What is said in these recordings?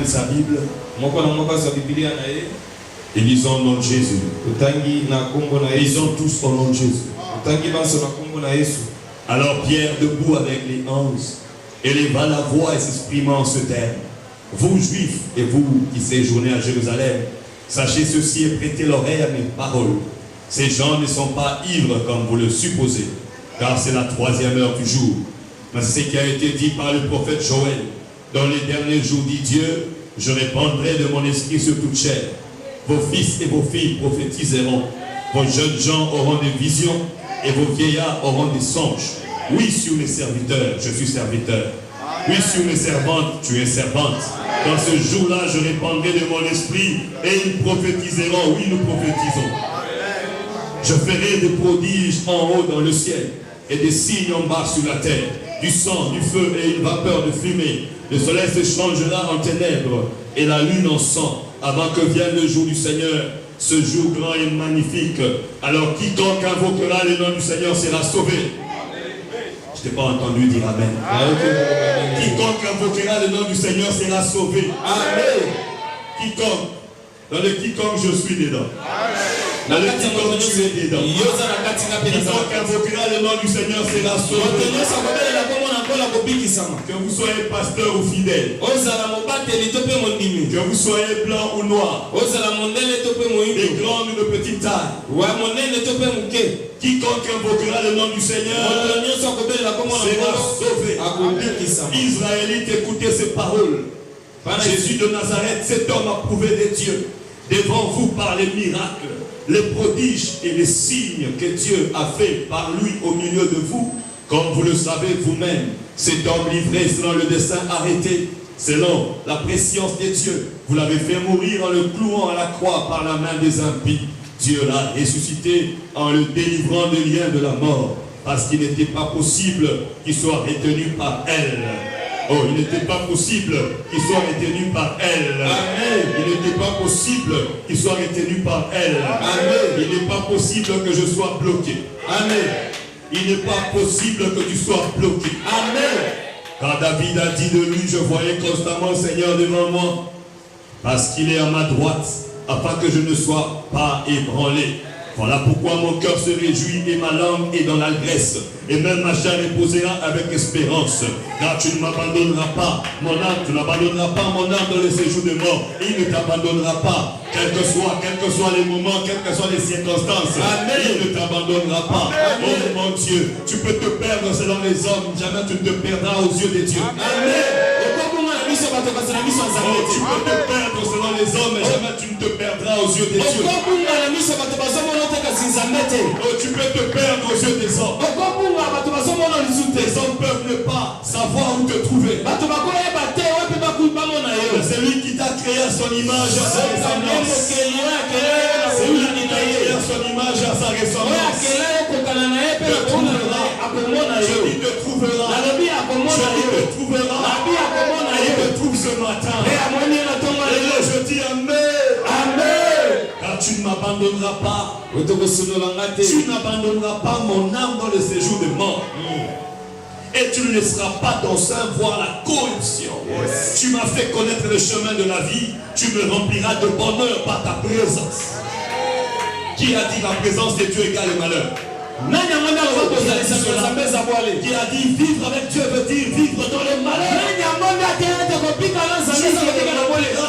prenne sa Bible et lisons au nom de Jésus. Lisons tous au nom de Jésus. Alors Pierre, debout avec les 11, éleva la voix et s'exprimant en ce terme. Vous juifs et vous qui séjournez à Jérusalem, sachez ceci et prêtez l'oreille à mes paroles. Ces gens ne sont pas ivres comme vous le supposez, car c'est la 3e heure du jour. Mais c'est ce qui a été dit par le prophète Joël. Dans les derniers jours, dit Dieu, je répandrai de mon esprit sur toute chair. Vos fils et vos filles prophétiseront. Vos jeunes gens auront des visions et vos vieillards auront des songes. Oui, sur mes serviteurs, je suis serviteur. Oui, sur mes servantes, tu es servante. Dans ce jour-là, je répandrai de mon esprit et ils prophétiseront. Oui, nous prophétisons. Je ferai des prodiges en haut dans le ciel et des signes en bas sur la terre, du sang, du feu et une vapeur de fumée. Le soleil se changera en ténèbres et la lune en sang avant que vienne le jour du Seigneur, ce jour grand et magnifique. Alors quiconque invoquera le nom du Seigneur sera sauvé. Je t'ai pas entendu dire Amen. Quiconque invoquera le nom du Seigneur sera sauvé. Amen. Quiconque. Dans le quiconque je suis dedans. Dans le quiconque tu es dedans. Quiconque invoquera le nom du Seigneur sera sauvé. Que vous soyez pasteur ou fidèle. Que vous soyez blanc ou noir. Des grandes ou de petites tailles. Quiconque invoquera le nom du Seigneur sera sauvé. Israélites, écoutez ces paroles. Jésus de Nazareth, cet homme approuvé de Dieu, devant vous par les miracles, les prodiges et les signes que Dieu a fait par lui au milieu de vous, comme vous le savez vous-même, cet homme livré selon le dessein arrêté, selon la prescience de Dieu, vous l'avez fait mourir en le clouant à la croix par la main des impies. Dieu l'a ressuscité en le délivrant des liens de la mort, parce qu'il n'était pas possible qu'il soit retenu par elle. Oh, il n'était pas possible qu'il soit retenu par elle. Amen. Il n'était pas possible qu'il soit retenu par elle. Amen. Il n'est pas possible que je sois bloqué. Amen. Il n'est pas possible que tu sois bloqué. Amen. Quand David a dit de lui, je voyais constamment le Seigneur devant moi, parce qu'il est à ma droite, afin que je ne sois pas ébranlé. Voilà pourquoi mon cœur se réjouit et ma langue est dans l'allégresse. Et même ma chair reposera avec espérance. Car tu ne m'abandonneras pas, mon âme, tu n'abandonneras pas mon âme dans le séjour de mort. Il ne t'abandonnera pas, quels que soient les moments, quelles que soient les circonstances. Amen. Il ne t'abandonnera pas. Amen. Oh mon Dieu, tu peux te perdre selon les hommes, jamais tu ne te perdras aux yeux de Dieu. Amen. Oh, tu peux te perdre selon les hommes, mais jamais tu ne te perdras aux yeux des dieux. Oh, tu peux te perdre aux yeux des hommes. Les hommes peuvent ne pas savoir où te trouver. C'est lui qui t'a créé à son image, à sa ressemblance. C'est lui qui t'a créé à son image, à sa ressemblance. Je dis te trouvera. Je te trouvera. Il te trouve ce matin. Et là je dis Amen. Amen. Car tu ne m'abandonneras pas. Tu n'abandonneras pas mon âme dans le séjour de mort. Et tu ne laisseras pas ton sein voir la corruption. Yes. Tu m'as fait connaître le chemin de la vie. Tu me rempliras de bonheur par ta présence. Qui a dit la présence de Dieu égale le malheur? Qui a dit vivre avec Dieu veut dire vivre dans le malheur.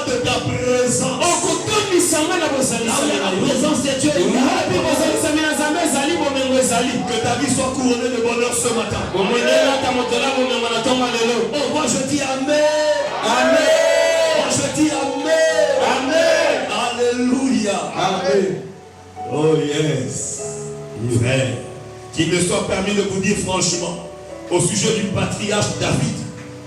De ta présence. La présence de Dieu. Que ta vie soit couronnée de bonheur ce matin. Oh, moi je dis Amen. Amen. Moi je dis Amen. Amen. Alléluia. Amen. Oh yes. Frère, qu'il me soit permis de vous dire franchement au sujet du patriarche David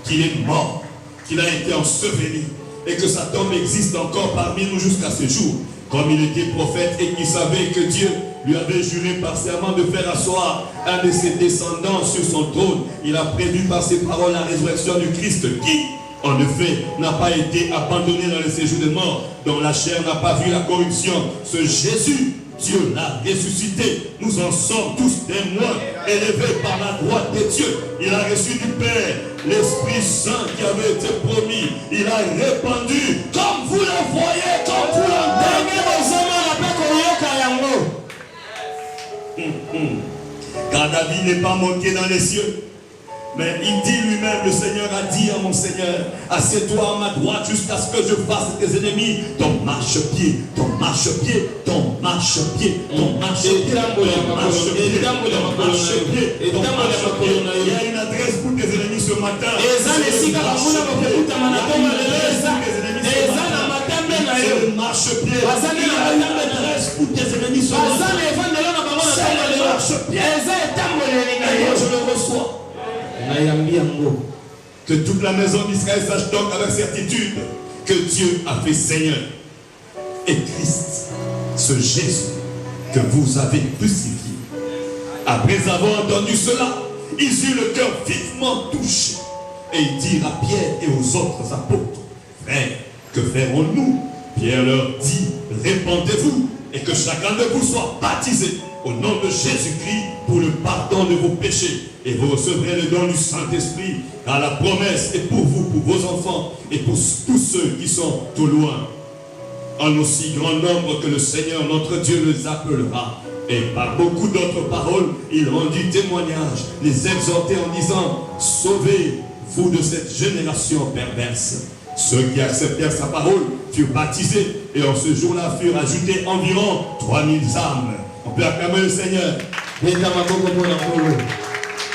qu'il est mort, qu'il a été enseveli et que sa tombe existe encore parmi nous jusqu'à ce jour. Comme il était prophète et qu'il savait que Dieu lui avait juré par serment de faire asseoir un de ses descendants sur son trône, il a prévu par ses paroles la résurrection du Christ qui, en effet, n'a pas été abandonné dans le séjour de mort, dont la chair n'a pas vu la corruption. Ce Jésus Dieu l'a ressuscité. Nous en sommes tous témoins, élevés par la droite de Dieu. Il a reçu du Père l'Esprit Saint qui avait été promis. Il a répandu comme vous le voyez, comme vous l'entendez. Car David n'est pas monté dans les cieux. Mais il dit lui-même, le Seigneur a dit à mon Seigneur, assieds-toi à ma droite jusqu'à ce que je fasse tes ennemis ton marchepied, ton marchepied, ton marchepied, ton marchepied, ton marchepied, ton marchepied. Il y a une adresse pour tes ennemis ce matin. C'est le marchepied. Il y a une adresse pour tes ennemis ce matin. C'est le marchepied. Et moi je le reçois. Que toute la maison d'Israël sache donc avec certitude que Dieu a fait Seigneur et Christ, ce Jésus que vous avez crucifié. Après avoir entendu cela, ils eurent le cœur vivement touché et ils dirent à Pierre et aux autres apôtres, frères, que ferons-nous? Pierre leur dit, répandez-vous et que chacun de vous soit baptisé au nom de Jésus-Christ pour le pardon de vos péchés. Et vous recevrez le don du Saint-Esprit, car la promesse est pour vous, pour vos enfants et pour tous ceux qui sont au loin. En aussi grand nombre que le Seigneur notre Dieu les appellera. Et par beaucoup d'autres paroles, il rendit témoignage, les exhortait en disant, sauvez-vous de cette génération perverse. Ceux qui acceptèrent sa parole furent baptisés et en ce jour-là furent ajoutés environ 3000 âmes. On peut acclamer le Seigneur.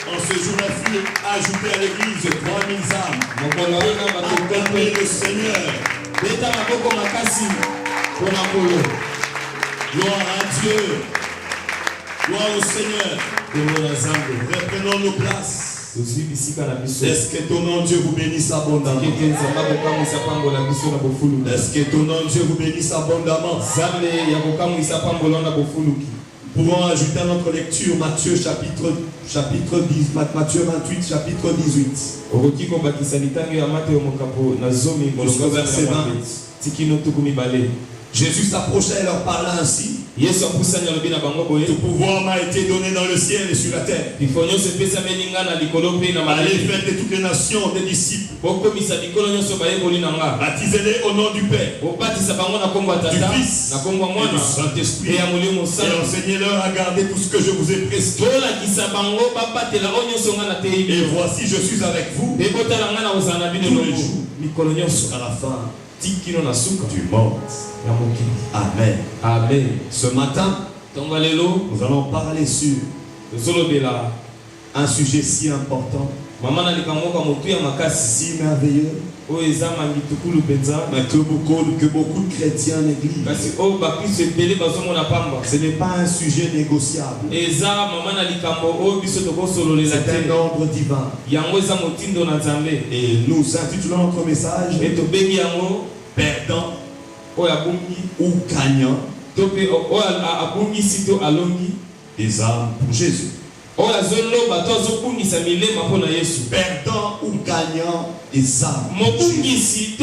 En ce jour-là furent ajoutés à l'église 3000 âmes. Acclamez le Seigneur. Gloire à Dieu. Gloire au Seigneur. Reprenons nos places. Est-ce que ton nom Dieu vous bénisse abondamment? Est-ce que ton nom Dieu vous bénisse abondamment? Pouvons ajouter à notre lecture Matthieu chapitre 10, Matthieu 28, chapitre 18. Jusqu'au verset 20. Jésus s'approchait et leur parla ainsi. Tout pouvoir m'a été donné dans le ciel et sur la terre. Allez, faites de toutes les nations des disciples. Baptisez-les au nom du Père, du Fils et du Saint-Esprit. Et enseignez-leur à garder tout ce que je vous ai prescrit. Et voici, je suis avec vous tous les jours jusqu'à la fin du monde. Amen. Amen. Ce matin, nous allons parler sur un sujet si important, si merveilleux, mais que beaucoup de chrétiens négligent. Ce n'est pas un sujet négociable. C'est un ordre divin. Et nous intitulons notre message perdant ou gagnant des âmes pour Jésus. Perdant ou gagnant des âmes pour Jésus.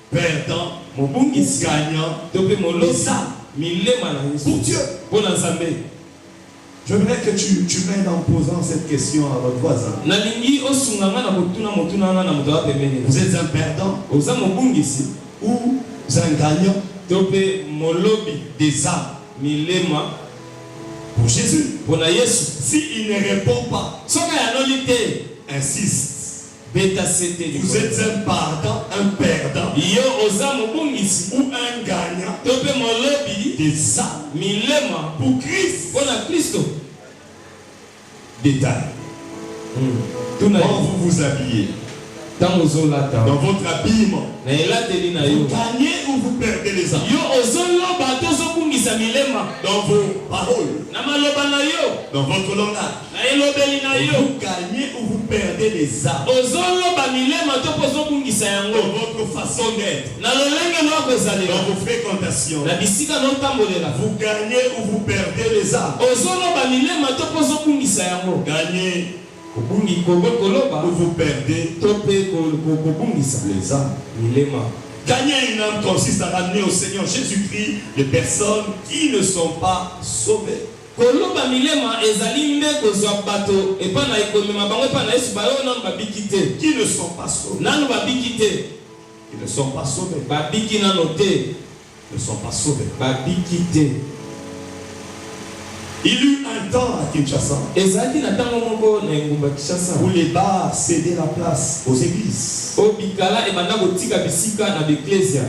Perdant ou gagnant des âmes pour Dieu. J'aimerais que tu m'aides en posant cette question à votre voisin. Vous êtes un perdant ou un gagnant des âmes pour Jésus. S'il ne répond pas, insiste. Vous êtes un perdant ou un gagnant des âmes pour Christ. Détail. Comment vous vous habillez? Dans votre habillement, vous gagnez ou vous perdez les âmes? Dans vos paroles, dans votre langage, vous gagnez ou vous perdez les âmes? Dans votre façon d'être, dans vos fréquentations, vous gagnez ou vous perdez les âmes? Gagnez ou vous perdez les âmes? Gagner une âme consiste à ramener au Seigneur Jésus-Christ les personnes qui ne sont pas sauvées. Koloba milema ezali nde kozwa bato epa na ekomema bango epa na Yesu bayo nanu babiki te. Qui ne sont pas sauvés. Nanu babiki te. Ils ne sont pas sauvés. Babiki nano te. Ne sont pas sauvés. Babiki te. Il eut un temps à Kinshasa Ezali na tango moko na engumba Kinshasa où les bars cédaient la place aux églises. O bikala ebanda kotika bisika na b'ecclesia.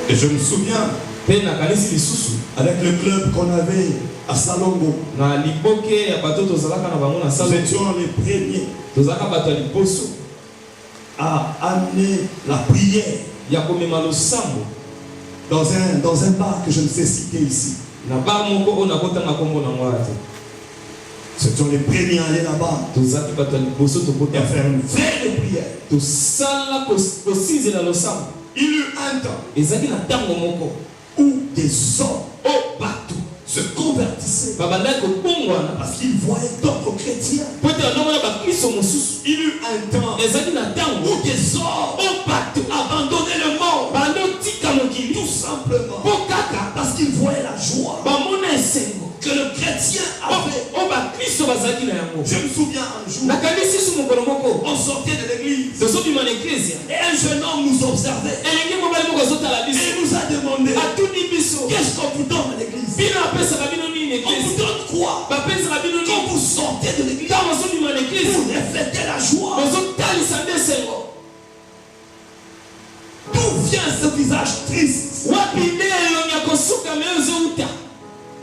Et je me souviens Pe na kanisi lisusu avec le club qu'on avait à Salongo. na liboke ya bato tozalaka na bango na Nous Salongo. étions les premiers Tozalaka bato ya liboso à amener la prière ya komema losambo dans un bar que je ne sais citer ici. na bar moko oyo nakotanga kombo na ngwa te. Ce sont les premiers à aller là-bas Tozalaki bato ya liboso et tokota à faire une vraie prière. tosala kosinzela losambo. Il eut un temps Ezali na tango moko où des hommes au bateau se convertissaient babandaki kobongwana parce qu'ils voyaient d'autres chrétiens. po ete bandomona bakristo mosusu. Il eut un temps Ezali na tango où des hommes au bateau abandonnaient le monde bandotika mokili tout simplement po kaka parce qu'ils voyaient la joie bamona esengo que le chrétien avait. o bakristo bazalaki na yango. Je me souviens un jour, nakanisi su mokolo moko on sortait de l'église tozobima na eklezia et un jeune homme nous observait elenge mobali moko azotala et biso il nous a demandé atuni biso qu'est-ce qu'on vous donne à l'église? bino apesaka bino nini On vous eklesi donne quoi? bapesaka bino Quand nini vous sortez de l'église, ntango ozobima na eklesi vous reflétez la joie. ozotalisa nde esengo. D'où vient ce visage triste? Wapi nde elongi ya kosuka me ezouta.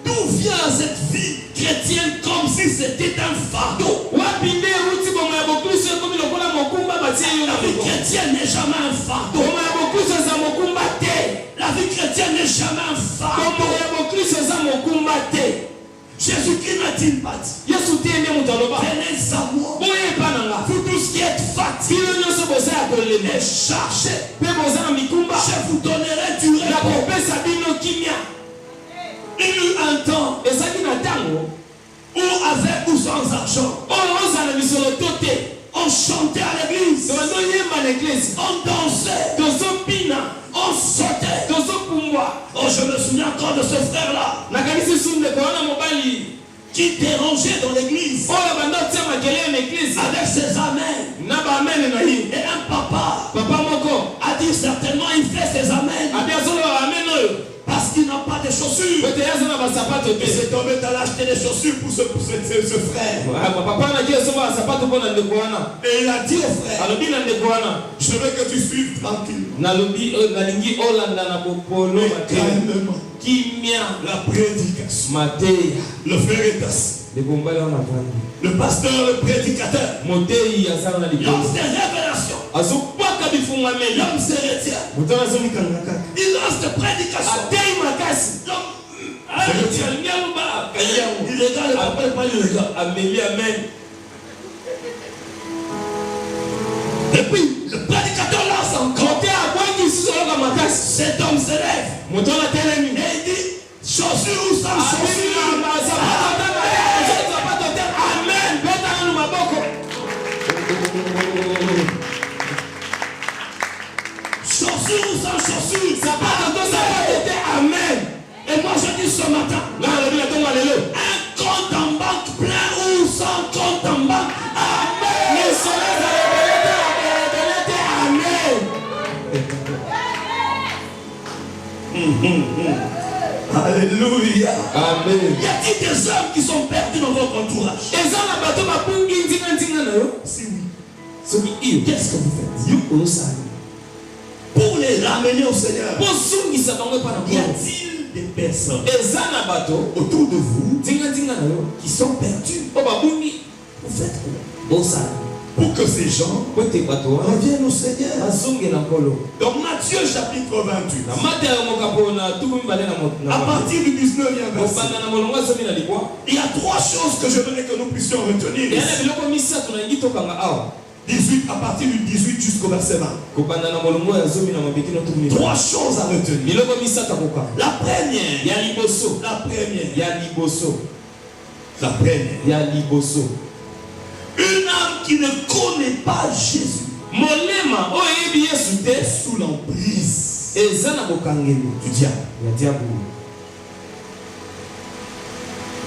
D'où vient cette vie chrétienne comme si c'était un fardeau? Wapi nde euti bomo ya bokristo ekomi lokola mokumba batie yo La na vie moko. chrétienne n'est jamais un fardeau. Bomo ya bokristo eza mokumba te. La vie chrétienne n'est jamais un fardeau. Bomo ya bokristo eza mokumba te. Jésus-Christ n'a-t-il pas dit? Yesu te nde moto aloba Venez à moi, boye epa na nga vous tous qui êtes fatigués bino nyonso boza ya kolema et chargés, mpe boza na mikumba je vous donnerai du na repos. kopesa bino kimia. Il y eut un temps Ezalaki na ntango où, avec ou sans argent, oyo ozala misolo to te on chantait à l'église, tozoyemba na eklesi on dansait, tozobina on sautait. tozopumbwa. Oh, je me souviens encore de ce frère-là nakanisi su ndeko wana mobali qui dérangeait dans l'église oyo banda otia makelele na eklesi avec ses amens. na baamene na ye. Et un papa Papa moko a dit certainement il fait ses amens abi azoloba amene oyo parce qu'il n'a pas de chaussures. po ete ye aza na basapato Et te. cet homme est allé acheter des chaussures pour ce frère. papa naki esomba basapato mpo na ndeko wana Et il a dit au frère, alobi na ndeko wana je veux que tu suives tranquillement. nalobi nalingi olanda na bopolo Mais mate calmement. kimia La prédication. mateya. Le frère est assis. ndeko mobali wana avandi Le pasteur, le prédicateur, moteyi azala na likolo lance des révélations. azobwaka bifungwameli L'homme se retient. moto wana azomikanga kaka Il lance des prédications. ateyi makasi. L'homme alingi aloba akangi yango il regarde le papa, pas le regarde. ameli amen. Et puis, le prédicateur lance encore. kote abwaki lisusu aloka makasi. Cet homme se lève. moto wana telemi Et il dit, chaussures ou sans chaussures. basapato te amen betanga nu maboko. Chaussures ou sans chaussures. sapato to sapato te amen. Et moi je dis ce matin, nga alobi na ntongo lelo un compte en banque plein ou sans compte en banque. Amen. misolo ezalebele te amen. Alléluia. amen. Y a-t-il des hommes qui sont perdus dans votre entourage? eza na bato bapungi nzinga na yo Si oui, soki iyo qu'est-ce que vous faites? yo ozosala Pour les ramener au Seigneur, bozongisa bango epa na y Nkolo. a-t-il des personnes eza na bato autour de vous nzinga na yo qui sont perdues? oyo babungi Vous faites quoi bosala pour que ces gens po ete bato wana reviennent au Seigneur? bazongela Nkolo. Dans Matthieu chapitre 28, na mata ya mokapo na tuku mibale à partir du 19e verset, kobanda na molongo azomi na libwa il y a trois choses que je voudrais que nous puissions retenir. eya na biloko misato nalingi tokanga awa 18, à partir du 18 jusqu'au verset 20. kobanda na molongo ya zomi na mabeki na tuku mibale Trois choses à retenir. biloko misato akokanga. La première, ya liboso la première, ya liboso la première. ya liboso Une âme qui ne connaît pas Jésus molema o yebi Yesu te sous l'emprise ezana bokangeli du diable. ya diable.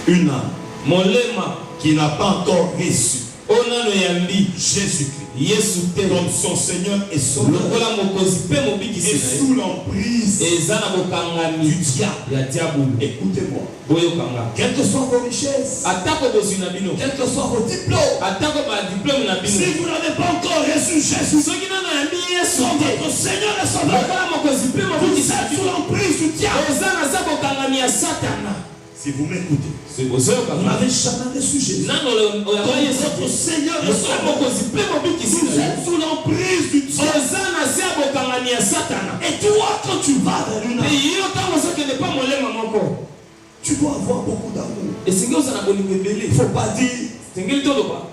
Une âme Molema qui n'a pas encore reçu onano yambi Jésus-Christ Yesu te comme son Seigneur et Sauveur lokola mokozi pe mobikisi et sous l'emprise ezana bokangami du diable. ya diable. Écoutez-moi, Boyokanga quelles que soient vos richesses, atako bozwi na bino quels que soient vos diplômes, atako ba diplôme na bino si vous n'avez pas encore reçu Jésus soki nano yambi Yesu comme te votre Seigneur et Sauveur, lokola mokozi pe vous mobikisi êtes sous l'emprise du diable. ezana za bokangami ya Satana. Si vous m'écoutez, C'est vous n'avez jamais reçu Jésus nano comme oyaka Yesu votre te Seigneur et lokola Sauveur. mokozi pe mobikisi Vous êtes sous l'emprise du diable. ezana za bokangami ya Satana. Et toi, quand tu vas vers une âme, Mais yo ntango soki ende pa molema moko tu dois avoir beaucoup d'amour. esengi ozala bolingo ebele. Il ne faut pas dire, sengeli toloba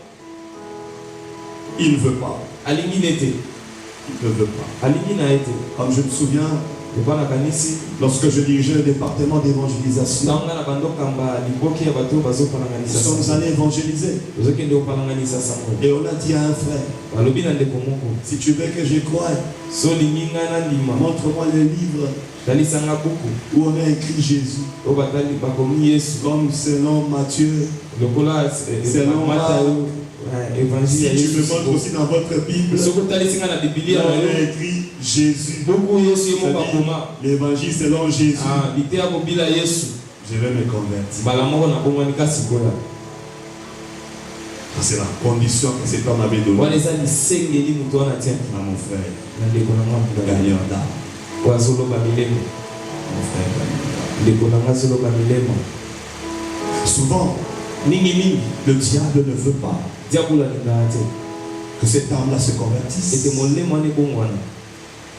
il ne veut pas. alingi ne te Il ne veut pas. alingi na ye te. Comme je me souviens, epa nakanisi lorsque je dirigeais le département d'évangélisation, ntango nga na bandokamba liboki ya bato nous bazopalanganisa sommes sango. allés évangéliser. ozokende opalanganisa sango Et on a dit à un frère, balobi na ndeko moko si tu veux que je croie, so olingi ngai na ndima montre-moi le livre talisanga buku où on a écrit Jésus. oyo batali bakomi Yesu Comme selon Matthieu. lokola Selon Matayo évangile Si ya tu me Yesu. montres aussi dans votre Bible, soki otalisi nga na bibilia on na yo a écrit Jésus. buku Yesu ye moko C'est-à-dire, akoma l'évangile selon Jésus. liteya kobila Yesu Je vais me convertir. mbala moko nabongwani kasi koya. C'est la condition que cet homme avait donnée wana eza lisengeli moto wana tia à mon frère na ndeko na nga gagnant d'âme. oyo azoloba milemo. Mon frère gagnant d'âme. ndeko na nga azoloba milemo. Souvent, mingimingi le diable ne veut pas diabolo alingaka te que cette âme-là se convertisse. ete molemo wana ebongwana.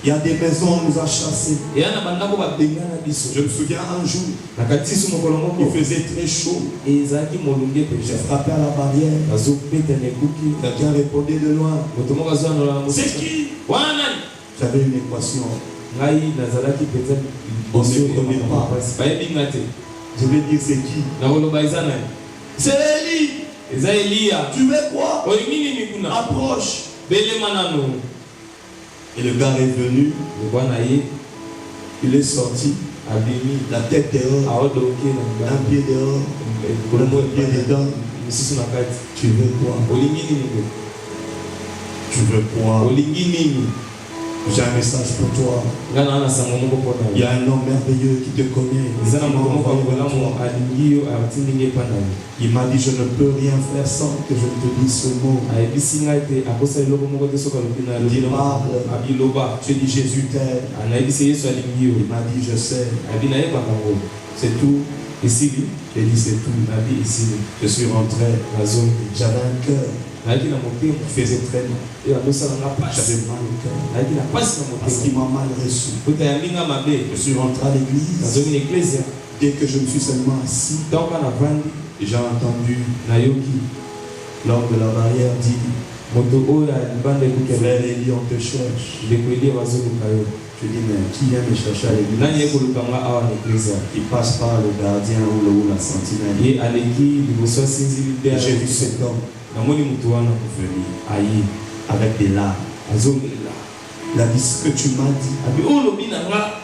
Il y a des maisons, on nous a chassés. eya na bandako babengana biso Je me souviens un jour, na katisu mokolo il moko faisait très chaud. ezalaki molunge J'ai penza frappé à la barrière. bazobeta na ekuki Quelqu'un répondait de loin. moto moko azwanola na C'est mosika qui? wana nani J'avais une équation. ngai nazalaki mpenza On ne connaît pas. bayebi nga te Je vais dire c'est qui? nakoloba eza nani C'est Élie. eza Eliya. Tu veux quoi? olingi nini kuna Approche. belema nano. Et le gars est venu. bwana ye Il est sorti. abimi La tête dehors. aodoke na Un pied dehors. kolombo Un pied dedans. misusu na kati. Tu veux quoi? olingi nini bo Tu veux quoi? olingi nini. J'ai un message pour toi. nga na na sango moko mpona Il y a un homme merveilleux qui te connaît. eza na moto moko envoyé vers akolamu toi. alingi yo atindingi epa na ye. Il m'a dit je ne peux rien faire sans que je te dise ce mot. ayebisi ngai te akosa eloko moko te soki alobi na Dis eloko parle. abiloba. J'ai dit Jésus t'aime. anayebisi yesu alingi yo. Il m'a dit je sais. abi nayebaka ngo C'est tout. esili. J'ai dit c'est tout. abi esili. Je suis rentré. nazongi J'avais un cœur nayaki na motema qui faisait très mal. oyo azosalanga pasi. J'avais mal au cœur. nayaki na pasi na Parce qu'il motema m'a mal reçu. kuta yambi nga mabe. Je suis rentré à l'église. nazongi na eklezia Dès que je me suis seulement assis, ntango na vandi j'ai entendu nayoki l'homme de la barrière dire moto oyo alibanda ekuki frère Élie, on te cherche. ndeko elie bazoluka yo. Je dis mais qui vient me chercher à nani ye l'église? koluka nga awa na eklezia. Il passe par le gardien ou la sentinelle. ye aleki liboso asinzili Et nde j'ai vu cet homme namoni moto wana venir aye avec des larmes. azongelela Il a dit ce que tu m'as dit abi oyo olobi na nga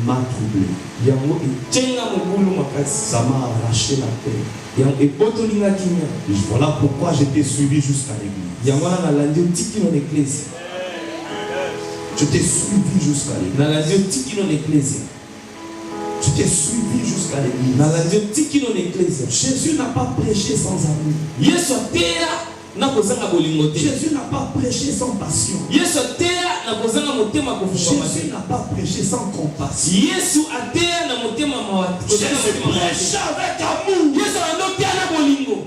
m'a troublé. yango etyenga mobulu makasi. Ça m'a arraché la tête. yango ebotolinga kimia. Voilà pourquoi j'étais suivi jusqu'à l'église. yango wana nalandi otiki no na eklezia. Je t'ai suivi jusqu'à l'église. nalandi otiki no na eklezia. Je t'ai suivi jusqu'à l'église. nalandi otiki no na eklezia. Jésus n'a pas prêché sans amour. yesu ateya na kozanga bolingo te. Jésus n'a pas prêché sans passion. yesu ateya na kozanga motema kofungama te. Jésus n'a pas prêché sans compassion. yesu ateya na motema mawa te. Jésus prêche avec amour. yesu alandi oteya na bolingo.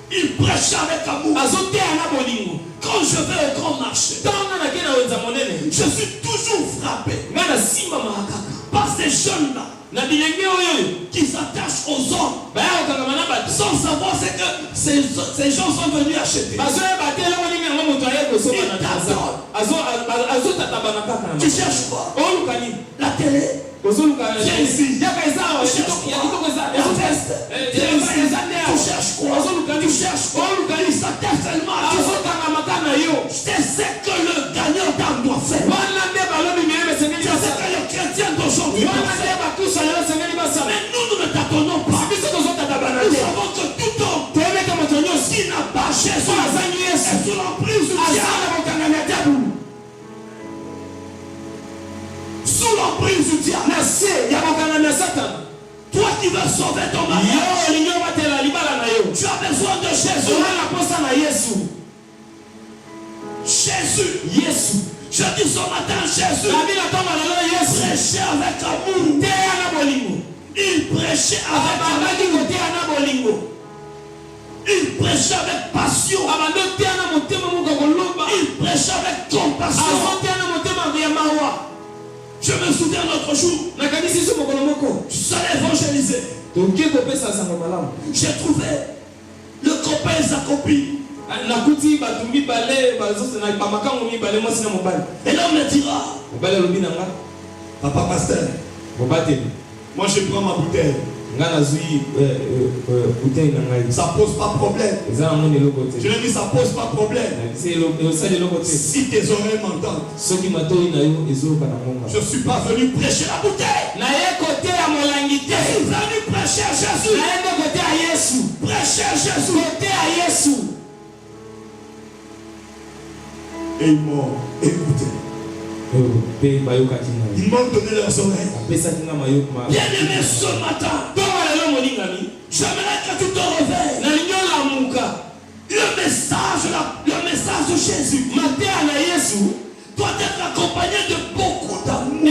Il prêche avec amour. azoteya na bolingo. Quand je vais au grand marché, ntango nga nake na wenza monene je suis toujours frappé nga na simbamaka kaka par ces jeunes-là na bilenge oyo qui s'attachent aux hommes baya kokangama na bato sans savoir ce que ces gens sont venus acheter. bazoyeba te eloko nini yango moto aye kosomba na taza azotatabana kaka na Tu cherches quoi? oluka nini La télé, kozoluka Viens ici. yaka eza awa Tu cherches ya quoi? kitoko eza La veste. Viens ici. eza nde Tu cherches quoi? ozoluka Tu cherches quoi? oluka Il s'attache tellement à toi. azotangama kaka na yo Je sais Jésus est sous l'emprise du diable. Sous l'emprise du diable. Toi qui veux sauver ton mariage, tu as besoin de Jésus. Jésus. Je dis ce matin, Jésus prêchait avec amour. Il prêchait avec amour. Il prêchait avec passion. Il prêchait avec compassion. Je me souviens l'autre jour, je suis allé évangéliser. J'ai trouvé le copain et sa copine. Et l'homme me dira, Papa Pasteur, moi je prends ma bouteille. Ça pose pas problème. Je lui dis ça pose pas problème. Si tes oreilles m'entendent, je suis pas venu prêcher la bouteille. Je suis venu prêcher à Jésus. Prêcher à Jésus. Et ils m'ont écouté. Ils m'ont donné leurs oreilles. Bien aimé ce matin, j'aimerais que tu te réveilles. Le message de Jésus doit être accompagné de beaucoup d'amour.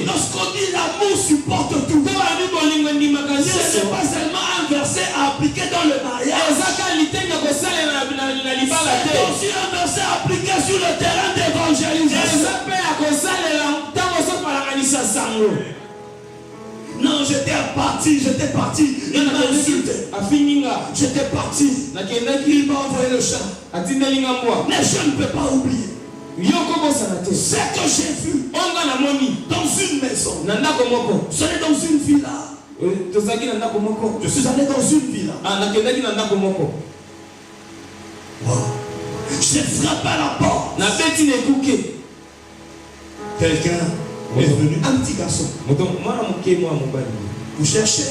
Lorsqu'on dit l'amour supporte tout, ce n'est pas seulement un verset à appliquer dans le mariage. C'est aussi un verset appliqué sur le terrain d'évangélisation. Non, j'étais parti. Il m'a insulté. J'étais parti. Il m'a envoyé le chat. Mais je ne peux pas oublier ce que j'ai vu dans une maison. Ce n'est dans une villa. Je suis allé dans une villa. Wow. J'ai frappé à la porte. Quelqu'un est venu, un petit garçon. Vous cherchez?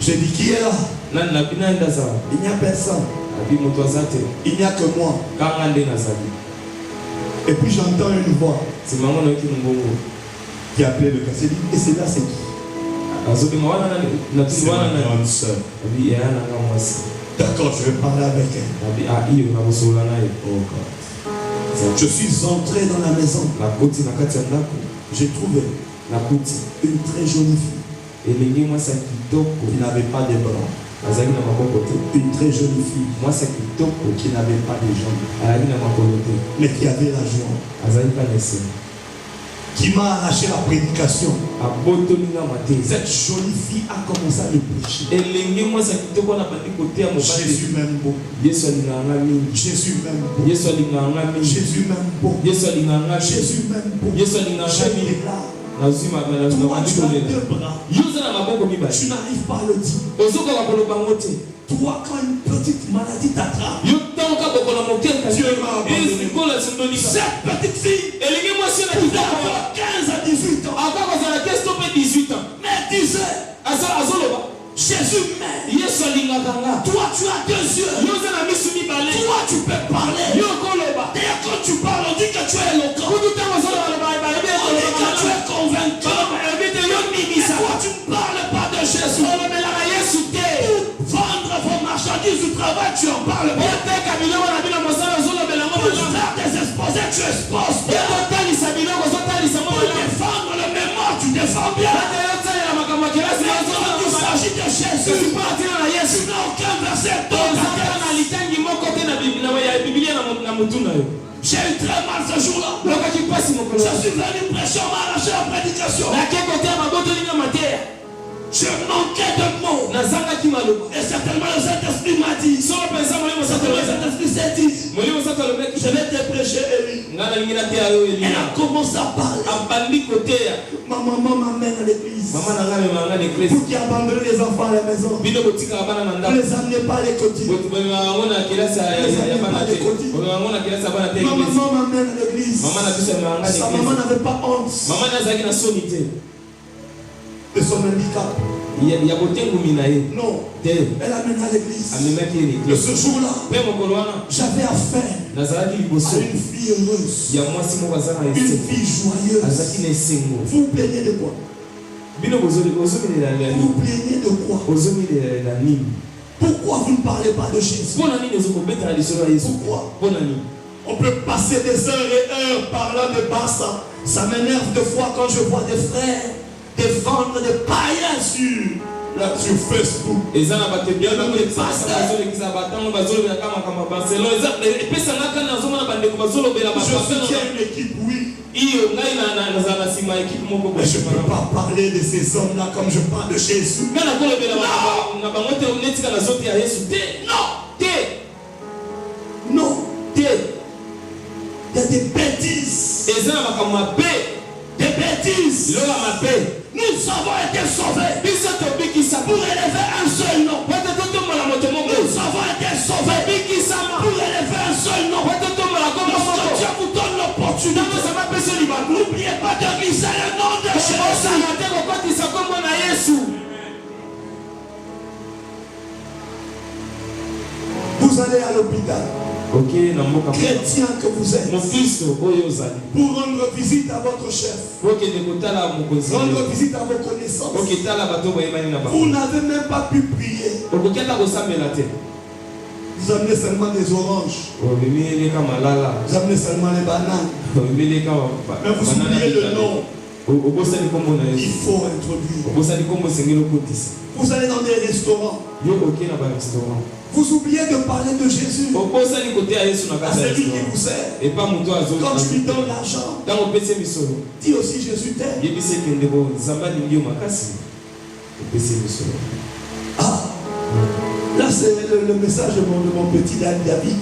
J'ai dit qui est là? Il n'y a personne. Il n'y a que moi. Et puis j'entends une voix qui appelait le garçon. Et c'est là, c'est qui? C'est ma grande soeur. D'accord, je vais parler avec elle. Oh God. Je suis entré dans la maison. J'ai trouvé une très jolie fille qui n'avait pas de bras. Une très jolie fille qui n'avait pas de jambes, mais qui avait la joie, qui m'a arraché la prédication. Cette jolie fille a commencé à le prêcher. Jésus m'aime beaucoup. Jésus m'aime beaucoup. Jésus m'aime beaucoup. Jésus m'aime beaucoup. J'aime là. Toi, tu as deux bras. Tu n'arrives pas à le dire. Toi, quand une petite maladie t'attrape, Dieu m'a abandonné. Cette petite fille, pouvait avoir 15 à 18 ans. Mais elle disait, Jésus m'aime. Toi, tu as deux yeux. Toi, tu peux parler. D'ailleurs, quand tu parles, on dit que tu es éloquent. On dit que tu es convaincant. Et toi, tu ne parles pas de Jésus. Pour vendre vos marchandises du travail, tu en parles pas. Pour faire des exposés, tu exposes bien. Pour défendre le mémoire, tu défends bien. Il s'agit de Jésus. Tu n'as aucun verset dans ta tête. J'ai eu très mal ce jour-là. Je suis venu prêcher, on m'a arraché la prédication. Je manquais de mots. Et certainement le Saint-Esprit m'a dit. Certainement le Saint-Esprit s'est dit. Je vais te prêcher Élie. Elle a commencé à parler. Ma maman m'amène à l'église. Vous qui abandonnez les enfants à la maison. Vous les amenez pas à l'école. Ma maman m'amène à l'église. Sa maman n'avait pas honte de son handicap. Non. Elle amène à l'église. Et ce jour-là, j'avais affaire à une fille heureuse. Une fille joyeuse. Vous vous plaignez de quoi? Vous vous plaignez de quoi? Pourquoi vous ne parlez pas de Jésus? Pourquoi? On peut passer des heures et heures parlant de Bassa. Ça m'énerve de fois quand je vois des frères défendre des païens sur Facebook. Il y a des pasteurs. Je soutiens une équipe, oui. Mais je ne peux pas parler de ces hommes-là comme je parle de Jésus. Non. Non. Il y a des bêtises. Des bêtises. Nous avons été sauvés pour élever un seul nom. Nous avons été sauvés pour élever un seul nom. Lorsque Dieu vous donne l'opportunité, n'oubliez pas de glisser le nom de Jésus. Vous allez à l'hôpital. Chrétien que vous êtes, pour rendre visite à votre chef, rendre visite à vos connaissances, vous n'avez même pas pu prier. Vous amenez seulement des oranges, vous amenez seulement les bananes, mais vous oubliez le nom. Il faut introduire. Vous allez dans des restaurants, vous oubliez de parler de Jésus à celui qui vous sert. Quand tu lui donnes l'argent, dis aussi Jésus t'aime. Ah, là c'est le message de mon petit David.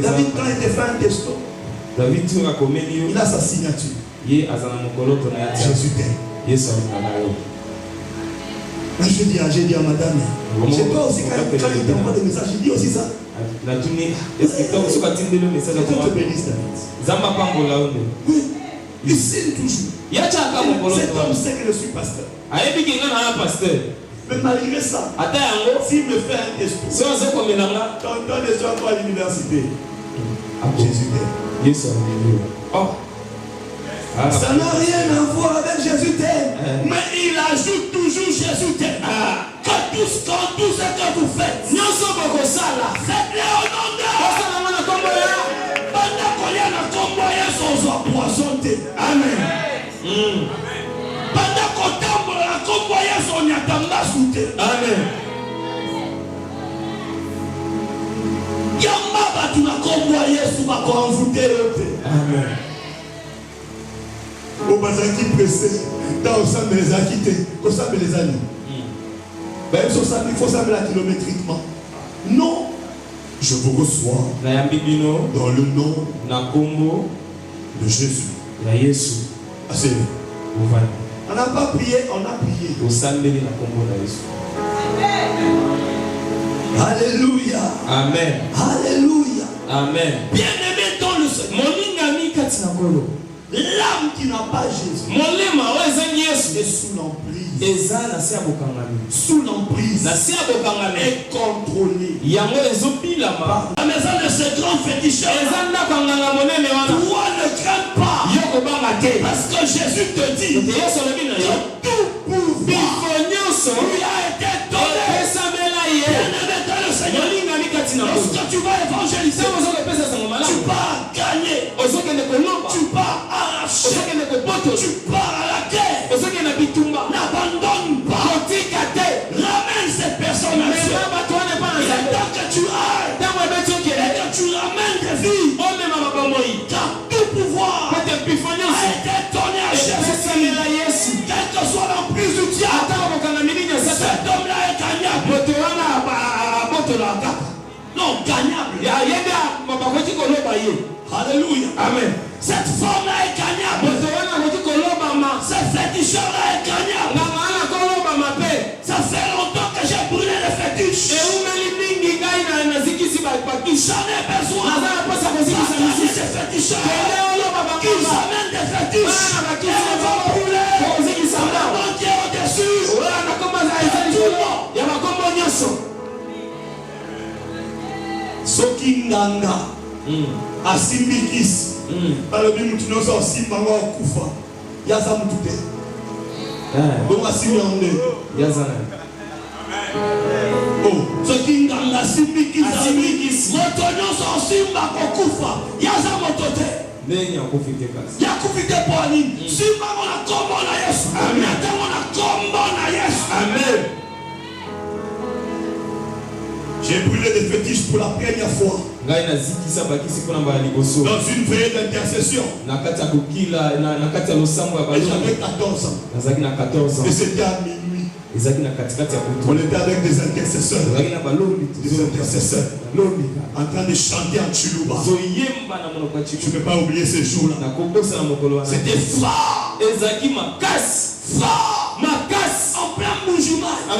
David, quand il fait un testo, il a sa signature. Jésus t'aime. J'ai dit à madame, j'ai pas aussi quand il t'envoie des messages, il dit aussi ça. Est-ce que tu bénisses David? Oui, il signe toujours. Cet homme sait que je suis pasteur. Mais malgré ça, s'il me fait un testo, quand les gens vont à l'université, Jésus t'aime. Ça n'a rien à voir avec Jésus t'aime. Mais il ajoute toujours Jésus t'aime. Quand tout ce que vous faites, faites-le au nom de Dieu. Amen. Amen. Amen. Au bazaki pressé, dans le sang les acquittés, comme ça les amis. Il faut savoir la kilométriquement. Non, je vous reçois dans le nom de Jésus. On n'a pas prié, on a prié. Alléluia. Amen. Alléluia. Amen. Bien-aimé dans le Seigneur. L'âme qui n'a pas Jésus est sous l'emprise. Sous l'emprise. Est contrôlée. La maison de ce grand féticheur. Toi ne crains pas. Parce que Jésus te dit que tout pouvoir lui a été donné. Bien-aimé dans le Seigneur. Lorsque tu vas évangéliser, tu vas gagner. Tu vas arracher. Tu pars à la guerre. N'abandonne pas. Ramène ces personnes à Dieu. Il est temps que tu ailles et que tu ramènes des vies. Car tout pouvoir a été donné à Jésus. Quelle que soit l'emprise du diable, cet homme-là est gagnable. Non, gagnable. Alléluia. Amen. Cette femme-là est gagnable. Ce féticheur-là est gagnable. Ça fait longtemps que j'ai brûlé les fétiches. J'en ai besoin. Ces féticheurs qui amènent des fétiches. Et on va brûler. Mon Dieu au-dessus. nganga asimbi kisi balobi mutu nyonso osimba ngo okufa yaza mutu te bongo asimbi yango nde soki nganga asimbi kisi moto nyonso osimba kokufa yaza moto te ndenge akufi te kasi yakufi te mpo nini simba ngo na kombo na Yesu atango na kombo na Yesu amen. J'ai brûlé des fétiches pour la première fois. Dans une veillée d'intercession. J'avais 14 ans. Et c'était à minuit. On était avec des intercesseurs. En train de chanter en Chiluba. Je ne peux pas oublier ce jour-là. C'était fort. Fort. En plein mouvement. On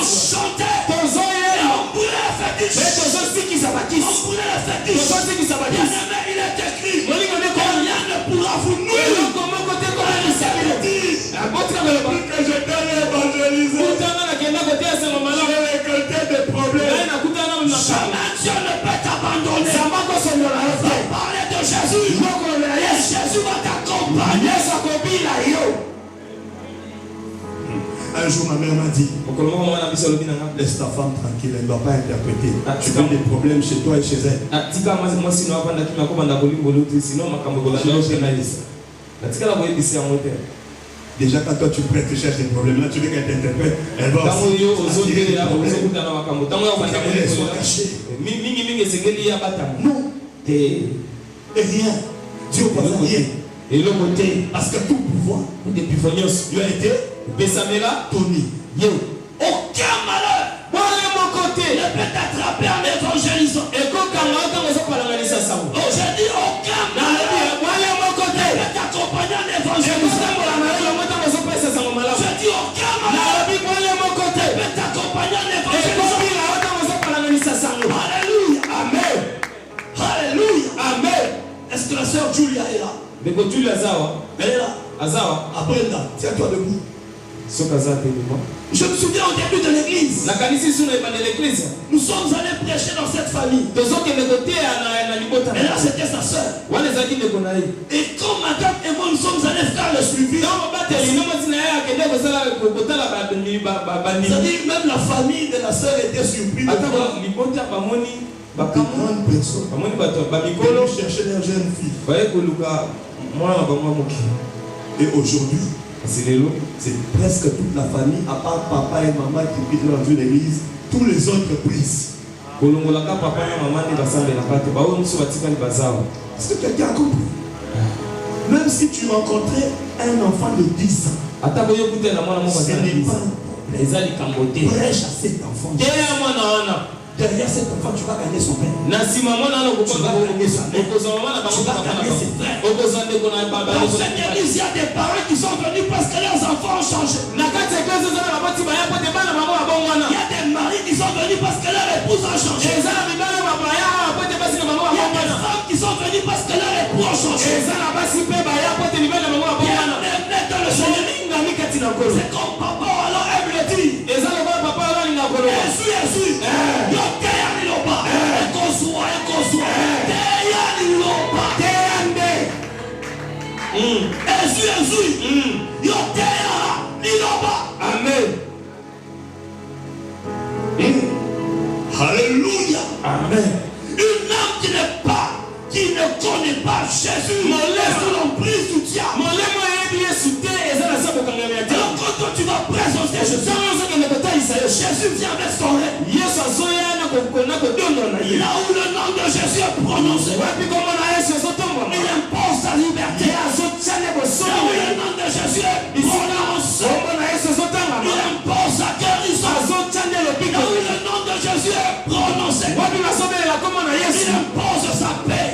chantait. On brûlait la fétiche. On brûlait la fétiche. Il est écrit. Rien ne pourra vous nuire. Que je t'ai évangélisé. J'ai récolté des problèmes. Jamais Dieu ne peut t'abandonner. Parlez de Jésus. Jésus va t'accompagner. Un jour, ma mère m'a dit, laisse ta femme tranquille, elle ne doit pas interpréter. Tu as des problèmes chez toi et chez elle. Déjà, quand toi tu prêtes, tu cherches des problèmes, là tu veux qu'elle t'interprète, elle va aussi. Elle soit cachée. Non. Et rien. Dieu ne peut rien. Et le côté, parce que tout pouvoir, depuis Fognos, lui a été Tony. Aucun malheur ne peut t'attraper en évangélisant. Oh, j'ai dit aucun malheur ne peut t'accompagner en évangélisant. J'ai dit aucun malheur ne peut t'accompagner en évangélisant. Alléluia. Amen. Alléluia. Amen. Est-ce que la sœur Julia est là? Elle est là. Après, tiens-toi debout. Je me souviens au début de l'église. Nous sommes allés prêcher dans cette famille. Et là, c'était sa soeur. Et quand madame et moi nous sommes allés faire le suivi, c'est-à-dire même la famille de la soeur était surprise. Grande personne. Ils cherchaient leur jeune fille. Et aujourd'hui, c'est presque toute la famille, à part papa et maman qui quittent dans une église, tous les autres prises. Est-ce que quelqu'un a compris? Même si tu rencontrais un enfant de 10 ans, ce n'est pas prêche à cet enfant. Derrière cet enfant, tu vas gagner son père. Tu vas gagner sa mère. Tu vas gagner ses frères. Dans cette église, il y a des parents qui sont venus parce que leurs enfants ont changé. Il y a des maris qui sont venus parce que leur épouse a changé. Il y a des femmes qui sont venues parce que leur époux a changé. C'est comme papa alors aime le dire. Jésus, Amen. Alléluia. Amen. Une âme qui ne connaît pas Jésus, laisse l'emprise du diable. Alors quand toi tu vas présenter Jésus, Jésus vient avec son règne. Là où le nom de Jésus est prononcé, il impose sa liberté. Là où le nom de Jésus est prononcé, il impose sa guérison. Là où le nom de Jésus est prononcé, il impose sa paix.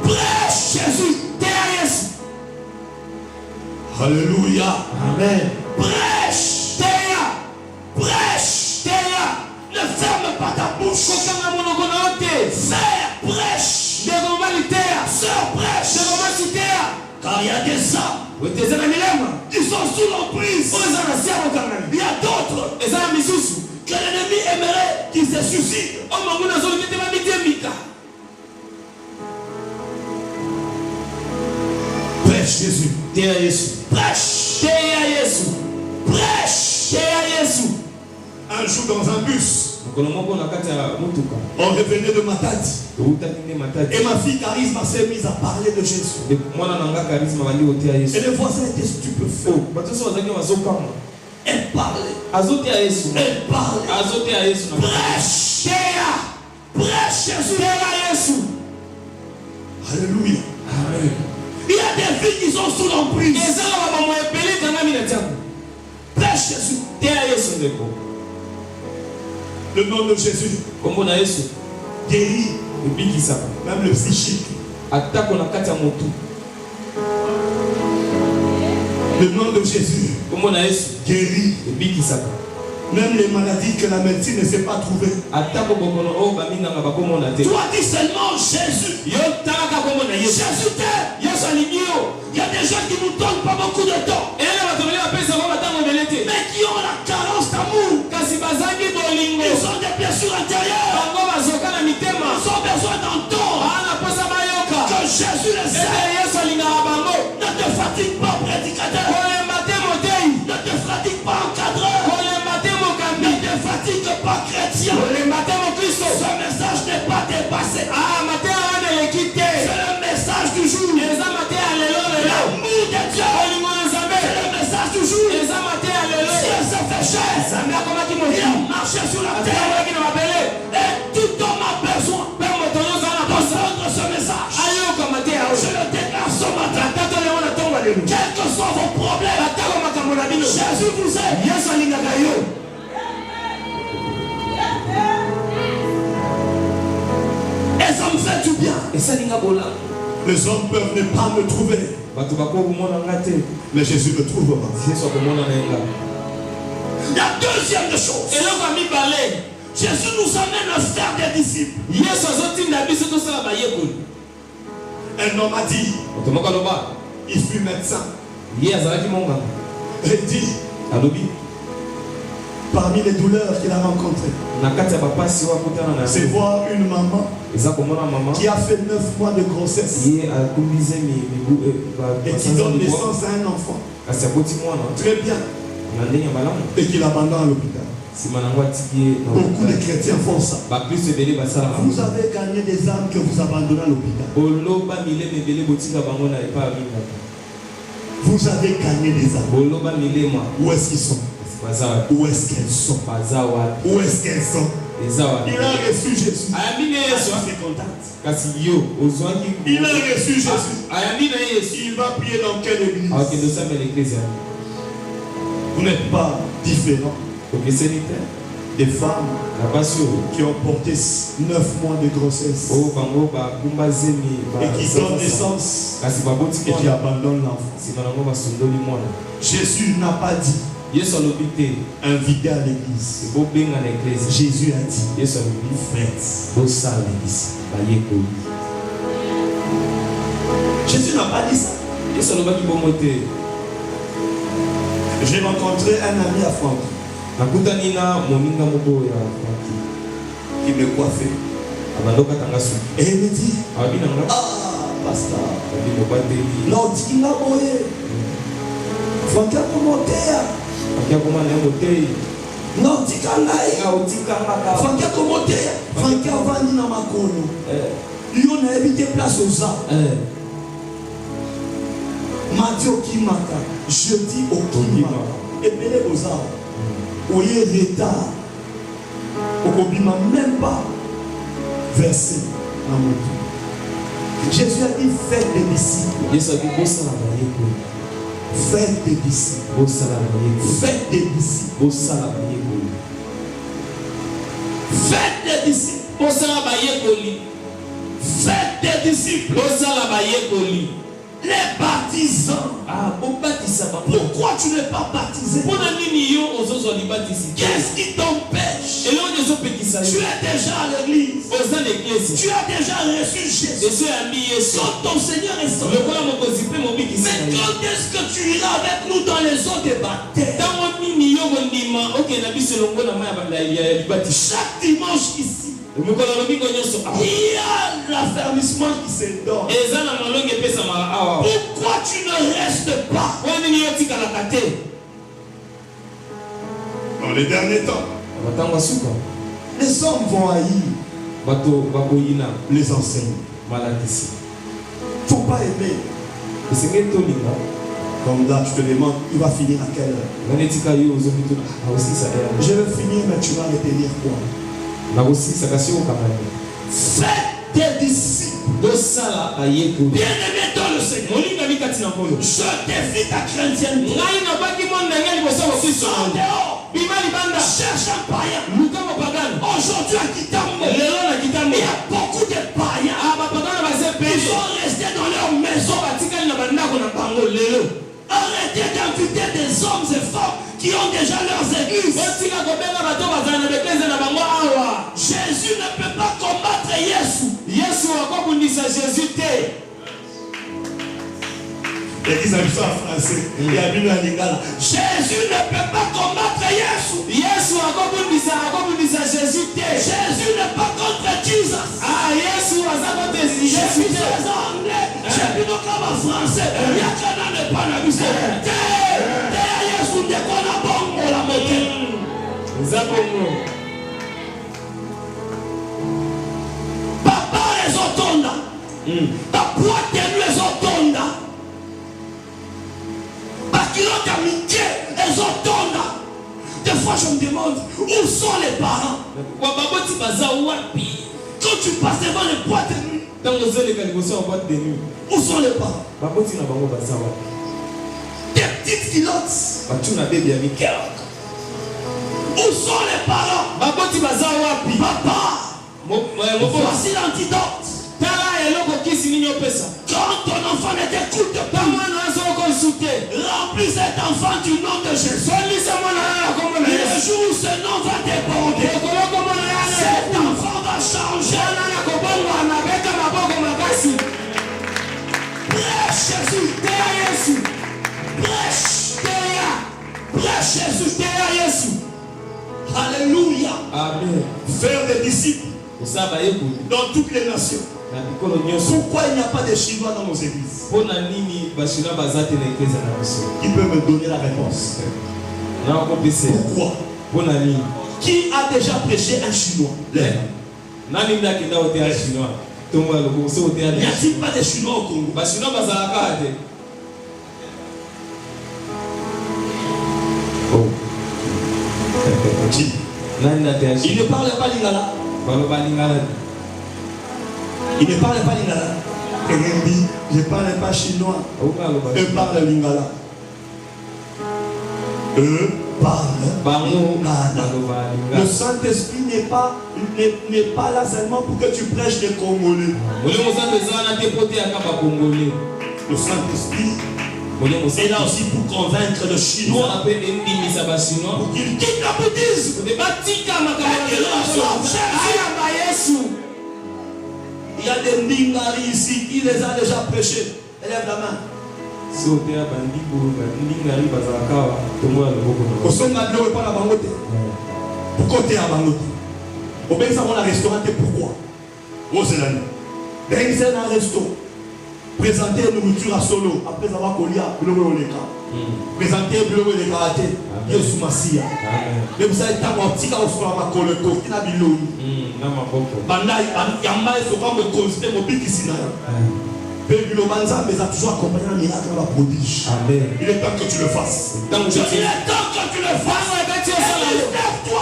Prêche Jésus. Alléluia. Amen. Prêche. Prêche. Ne ferme pas ta bouche. Frère, prêche. Sœur, prêche. Car il y a des âmes qui sont sous l'emprise. Il y a d'autres que l'ennemi aimerait qui suicide. Prêche Jésus. Prêche. Prêche. Un jour dans un bus, on revenait de Matadi. Et ma fille Charisme s'est mise à parler de Jésus. Et les voisins étaient stupéfaits. Elle parlait. Elle parlait. Prêche. Prêche Jésus. Alléluia. Amen. Il y a des filles qui sont sous l'emprise. Prêche Jésus. Le nom de Jésus guérit même le psychique. Le nom de Jésus guérit même les maladies que la médecine ne sait pas trouver. Toi dis seulement Jésus. Jésus t'aime. Il y a des gens qui nous donnent pas beaucoup de temps, mais qui ont la carence d'amour. Ils ont des blessures intérieures. Ils ont besoin d'entendre que Jésus les aime. Ne te fatigue pas, prédicateur. Ne te fatigue pas, encadreur. Ne te fatigue pas, chrétien. Ce message n'est pas dépassé. C'est le message du jour. L'amour de Dieu. C'est le message du jour. Dieu s'est fait chair. Il a marché sur la terre. Et tout homme a besoin d'entendre ce message. Je le déclare ce matin. Quels que soient vos problèmes, Jésus vous aime. Et ça me fait du bien. Les hommes peuvent ne pas me trouver, mais Jésus me trouvera. La deuxième des choses, Jésus nous amène à faire des disciples. Un homme a dit, il fut médecin. Il dit, parmi les douleurs qu'il a rencontrées, c'est voir une maman qui a fait 9 mois de grossesse et qui donne naissance à un enfant. Très bien. Et qu'il abandonne à l'hôpital. Beaucoup de chrétiens font ça. Vous avez gagné des âmes que vous abandonnez à l'hôpital. Vous avez gagné des âmes. Où est-ce qu'ils sont? Où est-ce qu'elles sont? Où est-ce qu'elles sont? Il a reçu Jésus. Il a reçu Jésus. Il va prier dans quelle église? Vous n'êtes pas différents des femmes qui ont porté 9 mois de grossesse et qui donnent naissance et qui abandonnent l'enfant. Jésus n'a pas dit invité à l'église. Jésus a dit faites. Jésus n'a pas dit ça. J'ai rencontré un ami à Franck qui me coiffait. Et il me dit, ah, pasteur, non, il a boyé. Franck a commenté. Non, tikangai. Franck a commenté. Franck a vendu dans ma cono. Il a évité place aux arbres. Matthieu Kimaka, jeudi au Kimaka, et belé aux arbres. Oyez retard. Okobima même pas versé dans mon Dieu. Jésus a dit faites des disciples. Faites des disciples. Faites des disciples. Faites des disciples. Faites des disciples. Les baptisants. Pourquoi tu n'es pas baptisé? Qu'est-ce qui t'empêche? Tu es déjà à l'église. Tu as déjà reçu Jésus. Quand ton Seigneur est sorti. Mais quand est-ce que tu iras avec nous dans les eaux de baptême? Chaque dimanche ici. Il y a l'affermissement qui se donne. Pourquoi tu ne restes pas? Dans les derniers temps, les hommes vont haïr les enseignants. Il ne faut pas aimer. Comme là, je te demande, il va finir à quelle heure? Je vais finir, mais tu vas retenir quoi? Faites des disciples. Bien-aimé dans le Seigneur. Je défie ta chrétienté. Sors dehors. Cherche un païen. Aujourd'hui à Kitambo, il y a beaucoup de païens. Ils sont restés dans leur maison. Arrêtez d'inviter des hommes et femmes qui ont déjà leurs églises. Jésus ne peut pas combattre Jésus. L'église a vu ça en français. Il y a vu la lingala. Jésus ne peut pas combattre Jésus. Jésus n'est pas contre Jesus. Jésus est anglais. J'ai vu nos camarades français. Il y a qu'un an de panabisé. Jésus n'est pas la bombe la montée. Papa les otonda. Papa les otonda. Des fois je me demande où sont les parents. Quand tu passes devant les boîtes de nuit, où sont les parents? Des petites culottes. Où sont les parents? Papa, voici l'antidote. Quand ton enfant ne t'écoute pas, remplis cet enfant du nom de Jésus. Le jour où ce nom va déborder, cet enfant va changer. Prêche Jésus. Prêche Jésus. Alléluia. Amen. Faire des disciples dans toutes les nations. Pourquoi il n'y a pas de Chinois dans nos églises? Qui peut me donner la réponse? Pourquoi? Qui a déjà prêché un Chinois? N'y a-t-il pas de Chinois au Congo? Il ne parle pas lingala. Il ne parle pas lingala. Quelqu'un dit, je ne parle pas chinois. Je parle lingala. Eux parlent lingala. Le Saint-Esprit n'est pas là seulement pour que tu prêches les Congolais. Le Saint-Esprit est là aussi pour convaincre le Chinois pour qu'il quitte la bouddhisme. Il y a des Ndingari ici qui les a déjà prêchés. Élève la main. Pourquoi tu es à Bangote? Pourquoi tu es à restaurant? Pourquoi? C'est un restaurant. Présenter une nourriture à solo après avoir collé à présenter le karaté. Yesu Masia. Même ça est un petit cas au soir à coller au qui n'a pas l'eau. Banda yamba est souvent me consulter mon pic ici là. Le Banza mais a toujours accompagné un miracle dans la prodige. Il est temps que tu le fasses. Il est temps que tu le fasses. Lève-toi.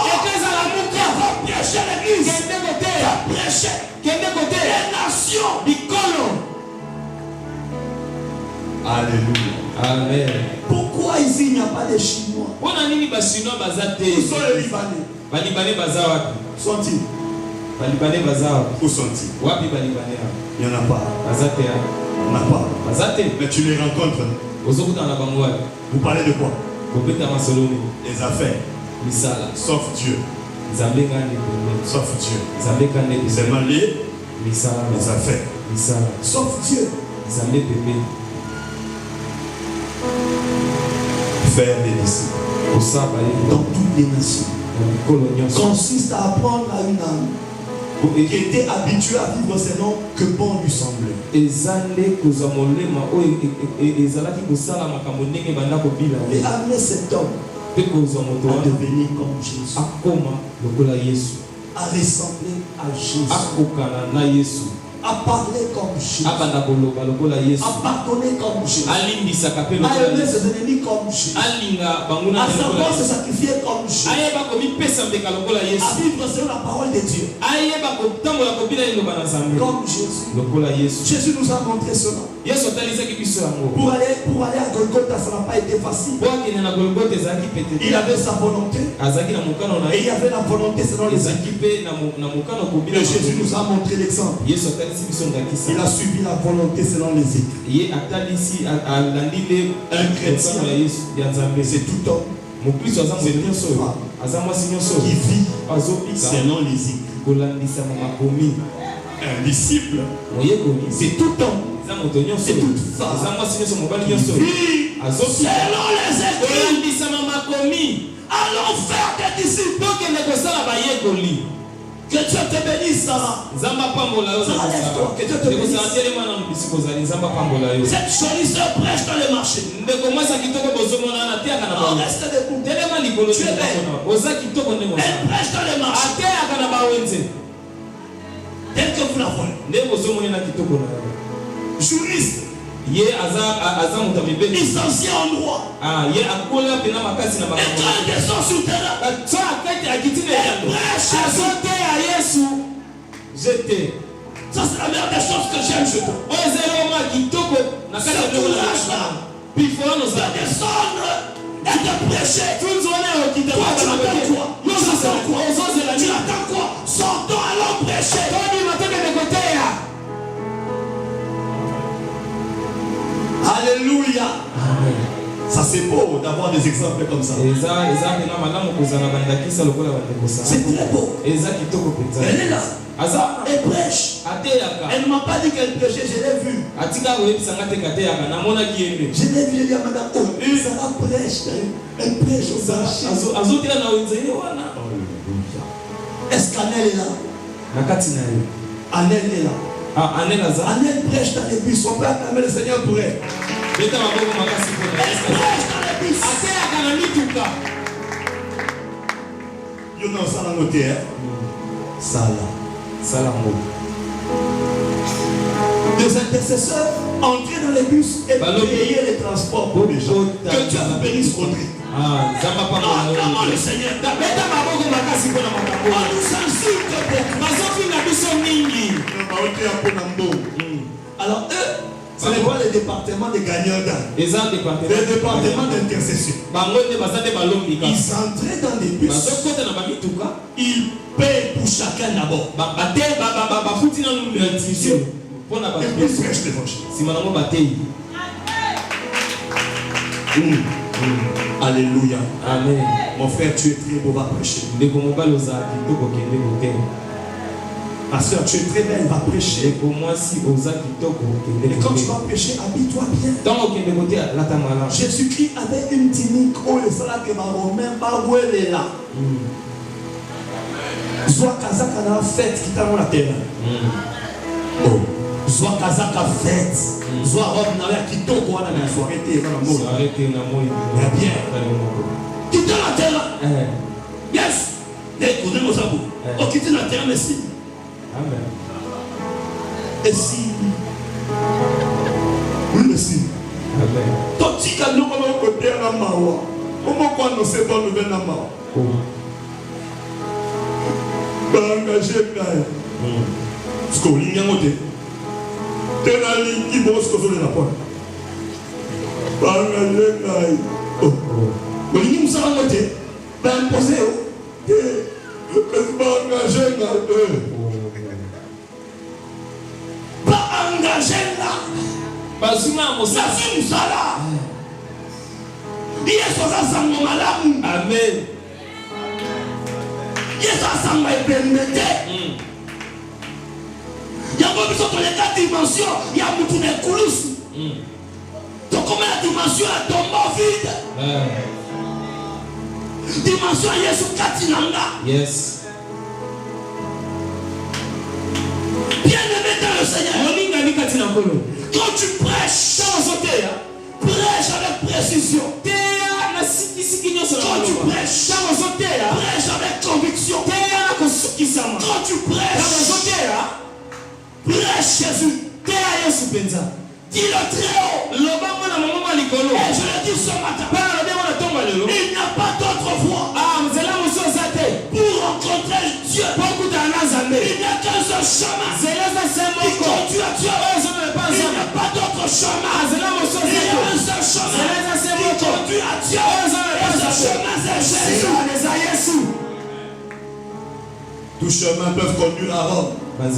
Va prêcher l'église. Va prêcher les nations. Alléluia. Amen. Pourquoi ici il n'y a pas de Chinois? Où sont les Libanais? Sont-ils? Où sont-ils? Il n'y en a pas. Il n'y en a pas. Mais tu les rencontres. Vous parlez de quoi? Les affaires. Sauf Dieu. Sauf Dieu. C'est mal lié. Les affaires. Sauf Dieu. Faire des disciples dans toutes les nations consiste à apprendre à une âme qui était habitué à vivre selon que bon lui semblait. Et amener cet homme à devenir comme Jésus, à ressembler à Jésus, à parler comme Jésus, à pardonner comme Jésus, à aimer ses ennemis comme Jésus, à savoir se sacrifier comme Jésus, à vivre selon la parole de Dieu comme Jésus. Jésus nous a montré cela. Pour aller à Golgotha, ça n'a pas été facile. Il avait sa volonté et il y avait la volonté selon les équipes. Et Jésus nous a montré l'exemple. Il a suivi la volonté selon les écrits. Un chrétien, c'est tout homme, c'est tout femme qui vit selon les écrits. Un disciple, c'est tout homme, c'est toute femme qui vit selon les écrits. Allons faire des disciples. Que Dieu te bénisse, Sarah. Lève-toi, que Dieu te bénisse. Cette jolie sœur prêche dans les marchés. On reste debout. Tu es belle. Elle prêche dans les marchés. Tel que vous la voyez. Juriste. Licencié en droit. Et quand elle descend sur terrain, ça c'est la meilleure des choses que j'aime chez toi. Ce courage-là de descendre et de prêcher. Toi tu attends quoi? Tu attends quoi? Sortons, allons prêcher. Alléluia. Amen. Ça c'est beau d'avoir des exemples comme ça. C'est très beau. Elle est là. Elle prêche. Elle ne m'a pas dit qu'elle prêchait, je l'ai vu. Je l'ai vu, je dis à madame, ça prêche. Elle prêche aux archives. Est-ce qu'Annelle est là? Annelle est là. Annelle prêche dans les bus. On peut acclamer le Seigneur pour elle. Elle prêche dans les bus. Il y a un salam au terre. Salam. Des intercesseurs entrer dans les bus et payer les transports pour les gens. Que Dieu vous bénisse, Rodrigue. Acclamons le Seigneur. On nous insulte beaucoup. Alors eux, ce n'est pas le département des gagnants d'âme. Le département d'intercession. Ils entraient dans des bus. Ils payent pour chacun d'abord. Et puis prêchent l'évangile. Alléluia. Amen. Mon frère, tu es très beau, va prêcher. Ma soeur, tu es très belle, va prêcher. Et quand tu vas prêcher, habille-toi bien. Jésus-Christ avait une tunique. Oh, le salaire que ma romain, pas où elle est là. Soit Kazaka na fête qui t'a dans la terre. Oh. Soit Kazaka fête. Soit robe na la kitoko wana na soirée té na mo. Bien. Qui t'a la terre. Yes. Les connaît nos abou. Oh, qui t'a la terre merci. Amen. Et si oui merci. Amen. Toi tu as nous comment côté na mawa. Comment quoi nous c'est bonne nouvelle na mawa. Engagé là. Ce qu'on y a monté. Tenali qui bosse que sur la porte. Engagé là. Oh. On y nous a monté. Ben posé. Engagé là. Pas engagé là. Bazuma Mosa. La ça là. Il y a ça ça malamu. Amen. Ça m'a permetté. Il y a beaucoup de quatre dimensions. Il y a beaucoup de coulisses. Donc, comment la dimension est tombée vide? Dimension Yesu Katinanga. Yes. Bien-aimé dans le Seigneur, quand tu prêches, prêche avec précision. Quand tu prêches, prêche avec conviction. Quand tu prêches, prêche Jésus. Dis-le très haut. Et je le dis ce matin. Il n'y a pas d'autre voie pour rencontrer Dieu. Il n'y a qu'un seul chemin qui conduit à Dieu. Il n'y a pas d'autre chemin. Il y a un seul chemin qui conduit à Dieu. Et ce chemin, c'est Jésus. Tous chemins peuvent conduire à Rome. Mais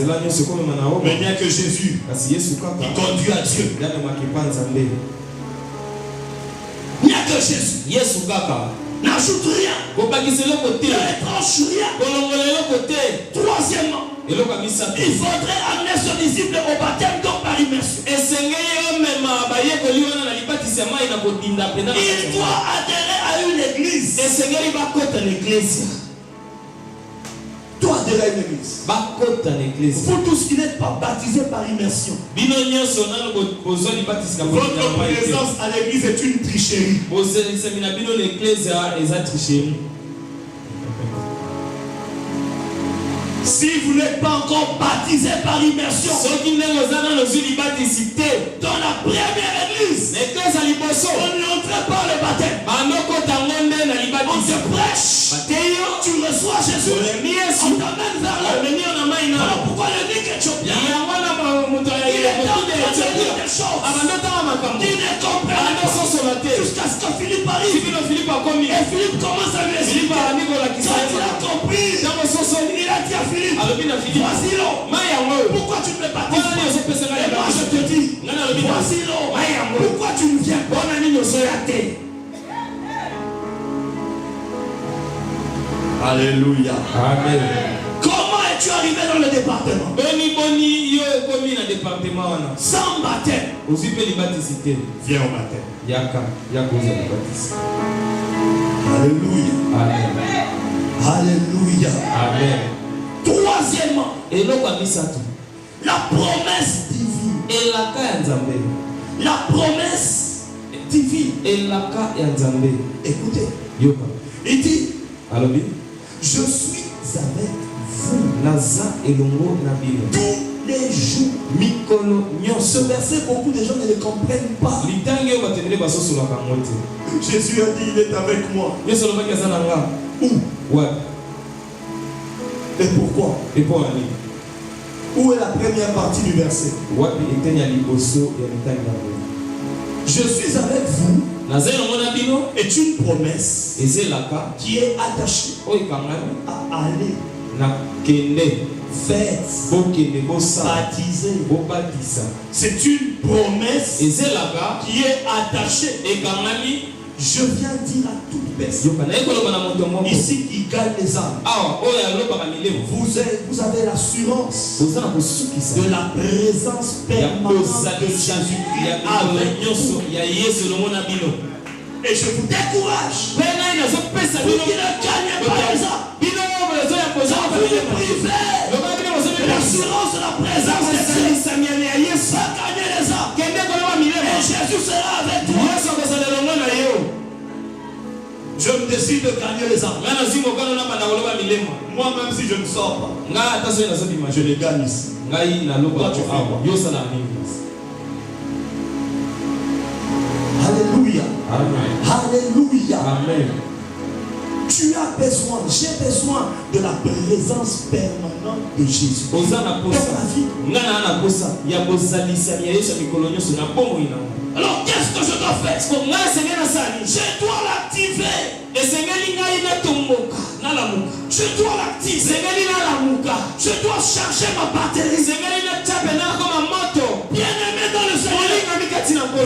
il n'y a que Jésus qui conduit à Dieu. Il n'y a que Jésus. N'ajoute rien. Ne retranche rien. Troisièmement, il faudrait amener ce disciple au baptême donc par immersion. Il doit adhérer à une église. Toi adhérer à une église. Vous tous qui n'êtes pas baptisés par immersion, votre présence à l'église est une tricherie. Si vous n'êtes pas encore baptisé par immersion dans la première église, on n'entre pas le baptême. On se prêche, tu reçois Jésus, on t'amène vers là. Alors pourquoi le Nick éthiopien, il est en train de dire des choses qu'il ne comprend pas jusqu'à ce que Philippe arrive. Et Philippe commence à lui expliquer. Quand il a compris, il a dit à Philippe, voici l'eau. Pourquoi tu ne me baptises pas? Et moi je te dis, voici l'eau. Pourquoi tu ne viens pas? Alléluia. Amen. Comment es-tu arrivé dans le département? Sans baptême. Viens au baptême. Alléluia. Amen. Alléluia. Amen. Troisièmement, la promesse divine. La promesse divine. Écoutez. Il dit, je suis avec vous tous les jours. Ce verset, beaucoup de gens ne le comprennent pas. Jésus a dit, il est avec moi. Où? Et pourquoi? Où est la première partie du verset? Je suis avec vous est une promesse qui est attachée à aller, faire, baptiser. C'est une promesse qui est attachée. Je viens dire à toute personne ici qui gagne les âmes, vous avez l'assurance de la présence permanente de Jésus-Christ avec vous. Et je vous décourage, vous qui ne gagnez pas les âmes, vous les privez l'assurance de la présence de Christ. Va gagner les âmes. Et Jésus sera avec toi. Je me décide de gagner les âmes. Moi-même, si je ne sors pas, je les gagne ici. Toi, tu fais quoi? Alléluia. Amen. Alléluia. Amen. Tu as besoin, j'ai besoin de la présence permanente de Jésus dans ta vie. Alors qu'est-ce que je dois faire? Je dois l'activer. Je dois l'activer. Je dois charger ma batterie. Bien-aimé dans le Seigneur,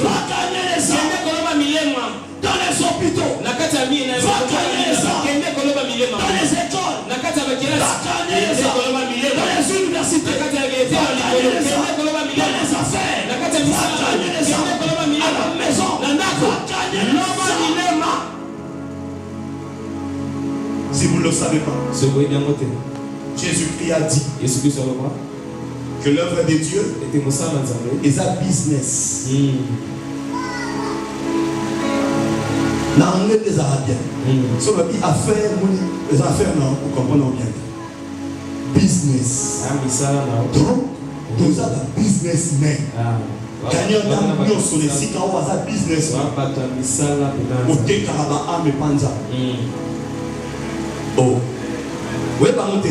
va gagner les âmes dans les hôpitaux, va gagner les âmes dans les écoles, va gagner les âmes dans les universités, va gagner les âmes dans les affaires, va gagner les âmes à la maison, va gagner les âmes. Si vous ne le savez pas, Jésus-Christ a dit, que l'œuvre de Dieu est un business. Dans les Arabes, sur la vie affaire, les affaires, non, vous comprenez bien. Business. Donc, nous avons un businessman. Gagnant dans nous sur les sites, on a un businessman. Au Tekaraba, Ame Panza. Oh. Oui, par contre.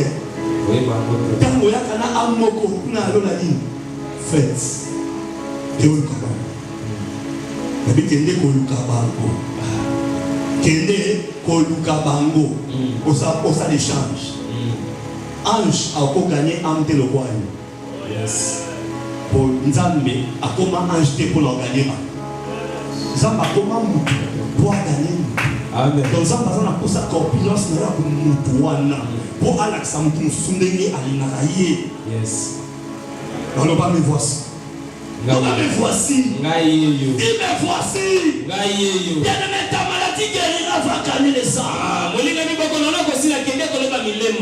Quand on a un moko, on a la ligne. Faites. Et on comprend. Mais il y a des Kolukabango. Kende Kolukabango. On ça l'échange. Ange a gagné un tel roi. Yes. Pour Nzambe, a comment ange pour l'organiser. Nzambe a comment pour gagner. Amen. Donc Nzambe a pour sa corpulence n'a pas moutoana. Pour Alexandre pour soulever à l'inaraïe. Yes. On ne va pas me voici. On va me voici. Il me voici. Bien aimé, ta maladie guérira va gagner les sangs. Vous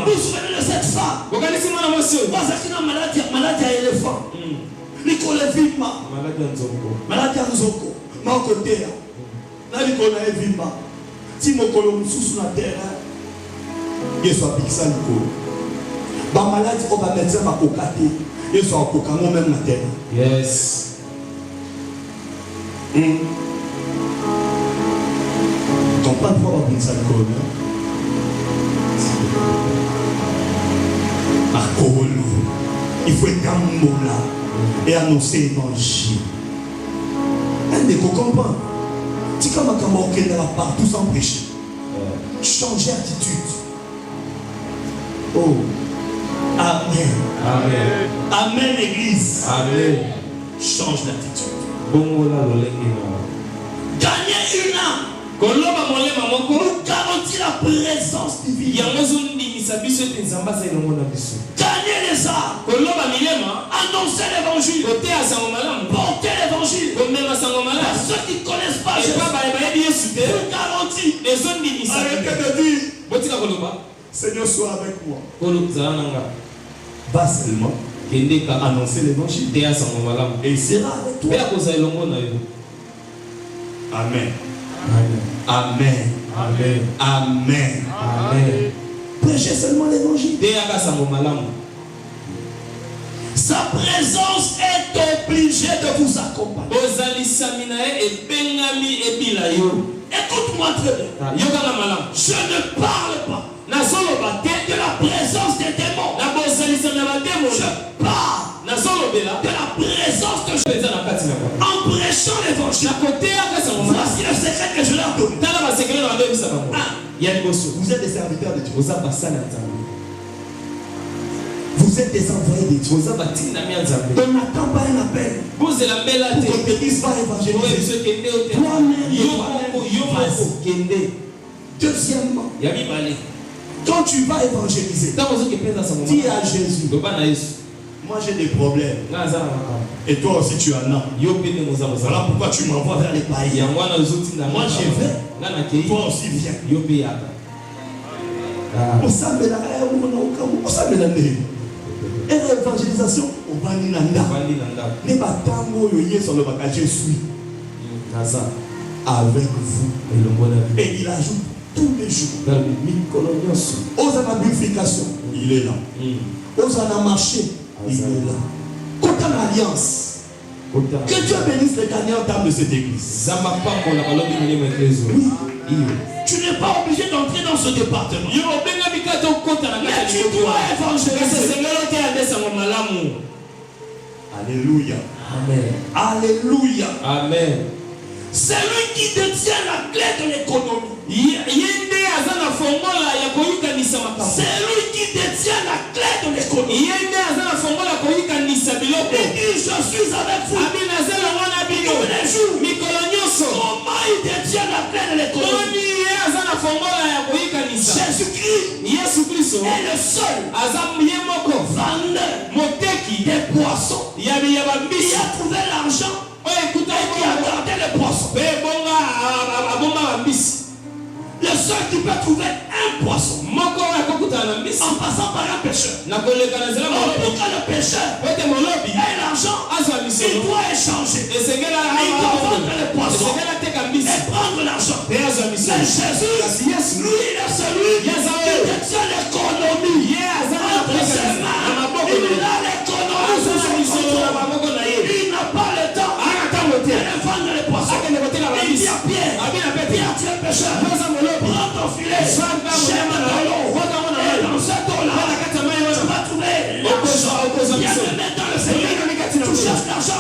vous souvenez de cette femme? Vous connaissez mon émotion. Parce qu'il y a une maladie à éléphant. Nicolas Vima. Maladie à Nzoko. Mon côté. Là, Nicolas Vima. Si mon colon sous la terre, il soit pixel Nicolas. Ma maladie, on va mettre ça à cocater. Il soit en cocanon même la terre. Yes. Comprends pourquoi on va pixel Nicolas? Il faut être un mot là et annoncer l'évangile. Un des comprend. Tu comme un camarade là partout sans prêcher. Changer d'attitude. Oh. Amen. Amen. Amen, l'église. Amen. Change d'attitude. Gagner une âme. Nous garantit la présence divine. Gagner les âmes. Annoncer l'évangile. Porter l'évangile. À ceux qui ne connaissent pas Jésus. Nous garantit. Arrêtez de dire. Seigneur, sois avec moi. Pas seulement annoncer l'évangile. Et il sera avec toi. Amen. Amen. Amen. Amen. Amen. Prêchez seulement l'évangile. Sa présence est obligée de vous accompagner. Écoute-moi très bien. Je ne parle pas de la présence des démons. Je parle de la présence de Jésus. En prêchant l'évangile. Voici le secret que je leur donne. Vous êtes des serviteurs de Dieu. Vous êtes des envoyés de Dieu. On n'attend pas un appel. Pour qu'on te dise pas évangéliser. Toi-même, deuxièmement, quand tu vas évangéliser, dis à Jésus, moi j'ai des problèmes. Et toi aussi tu en as. Voilà pourquoi tu m'envoies vers les païens. Moi je vais. Toi aussi viens. Et l'évangélisation, on va aller n'est pas tant sur le bagage, je suis avec vous. Et il ajoute tous les jours. Aux purification, il est là. Aux marché, il est là. Quand on a l'alliance, que Dieu bénisse les gagnants d'âme de cette église. Oui. Tu n'es pas obligé d'entrer dans ce département. Mais tu dois évangéliser. Alléluia. Amen. Alléluia. Amen. C'est lui qui détient la clé de l'économie. C'est lui qui détient la clé de l'économie. Il dit, je suis avec vous. Tous les jours. Comment il détient la clé de l'économie? Jésus-Christ est le seul vendeur des poissons. Il a trouvé l'argent et qui a gardé les poissons. Le seul qui peut trouver un poisson en passant par un pêcheur. Pour que le pêcheur ait l'argent, il doit échanger. Il doit vendre le poisson et prendre l'argent. Mais Jésus, lui, il est celui qui détient l'économie. Entre ses mains, il a l'économie sous son contrôle. Il n'a pas le temps d'aller vendre les poissons. Il dit à Pierre, tu es pêcheur. Prends ton filet, jette dans l'eau. Et dans cette eau-là, tu vas trouver l'argent. Viens me mettre dans le Seigneur. Tu cherches l'argent.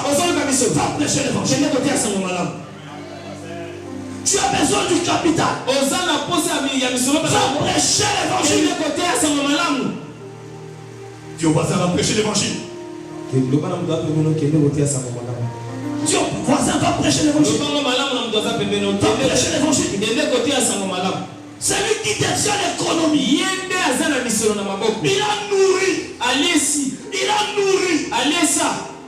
Va prêcher l'évangile. Tu as besoin du capital. Va prêcher l'évangile. Dieu voisin va prêcher l'évangile. Dieu voisin va prêcher l'évangile. Va prêcher l'évangile. C'est lui qui détient l'économie. Il a nourri. Il a nourri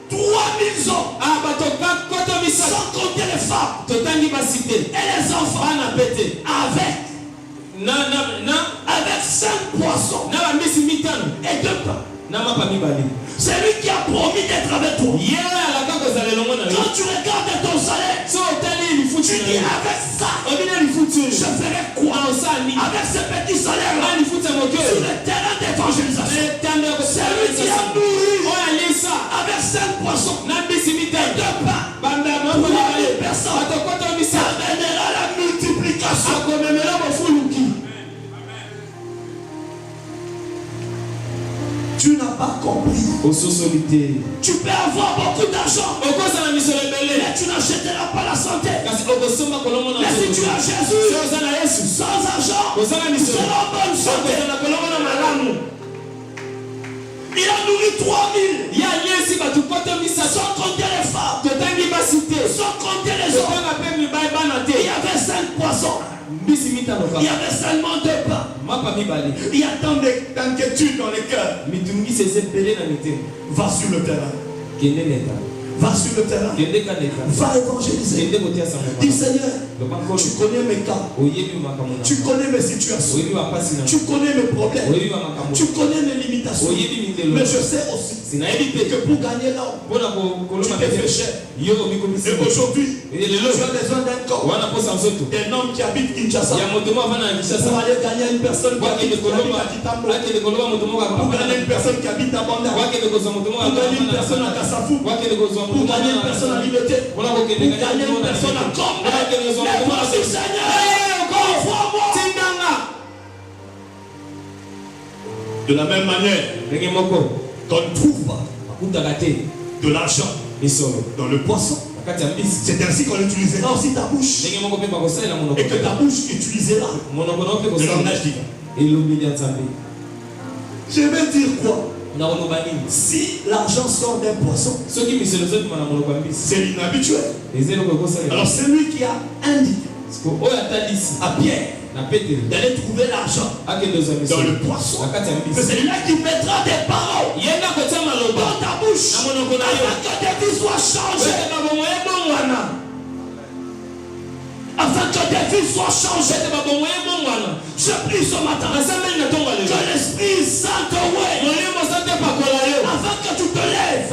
3000 hommes. Sans compter les femmes et les enfants. Avec 5 poissons et 2 pains. C'est lui qui a promis d'être avec toi. Quand tu regardes ton salaire, tu dis avec ça, je ferai quoi avec ce petit salaire-là sur le terrain d'évangélisation? C'est lui qui a nourri avec 5 poissons et 2 pains. 3000 personnes. Ça mènera la multiplication. Tu n'as pas compris. Tu peux avoir beaucoup d'argent, mais tu n'achèteras pas la santé. Mais si tu as Jésus, sans argent, tu seras en bonne santé. Il a nourri 3000. Sans compter les femmes, sans compter les hommes. Il y avait 5 poissons. Il y avait seulement 2 pains. Il y a tant d'inquiétude dans les cœurs. Va sur le terrain. Va sur le terrain. Va évangéliser. Dis Seigneur, tu connais mes cas. Tu connais mes situations. Tu connais mes problèmes. Tu connais mes limitations. Mais je sais aussi que pour gagner l'homme, tu t'es fait cher. Et aujourd'hui, tu as besoin d'un corps. Un homme qui habite Kinshasa. Pour aller gagner une personne qui habite à Kitambo. Pour gagner une personne qui habite à Banda. Pour gagner une personne à Kassafou. Pour gagner une personne à Liberté. Pour gagner une personne à Combe. Mais voici Seigneur, envoie-moi. De la même manière qu'on ne trouve pas de l'argent dans le poisson, c'est ainsi qu'on utilisera aussi ta bouche. Et que ta bouche utilisera le langage divin. Je vais dire quoi? Si l'argent sort d'un poisson, c'est l'inhabituel. Alors celui qui a indiqué à Pierre d'aller trouver l'argent dans le poisson, c'est là qui mettra des paroles dans ta bouche afin que tes vies soient changées. Afin que tes vies soient changées. Je prie ce matin que l'Esprit Saint te afin que tu te lèves.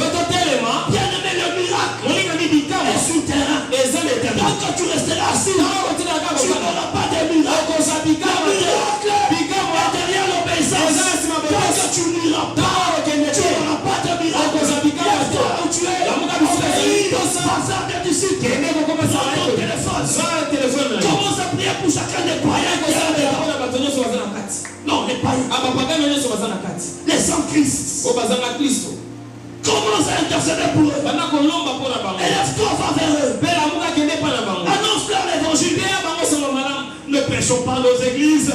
Bien-aimé, le miracle est sur terrain. Tant que tu resteras assis, tu n'auras pas de miracle. Le miracle est derrière l'obéissance. Tant que tu n'iras pas, tu n'auras pas de miracle. Lève-toi où tu es. Obéis à faire des disciples. Commence à prier pour chacun des païens. Non, les païens. Les sans-Christ. Commence à intercéder pour eux. Élève-toi, va vers eux. Annonce-leur l'évangile. Ne prêchons pas nos églises.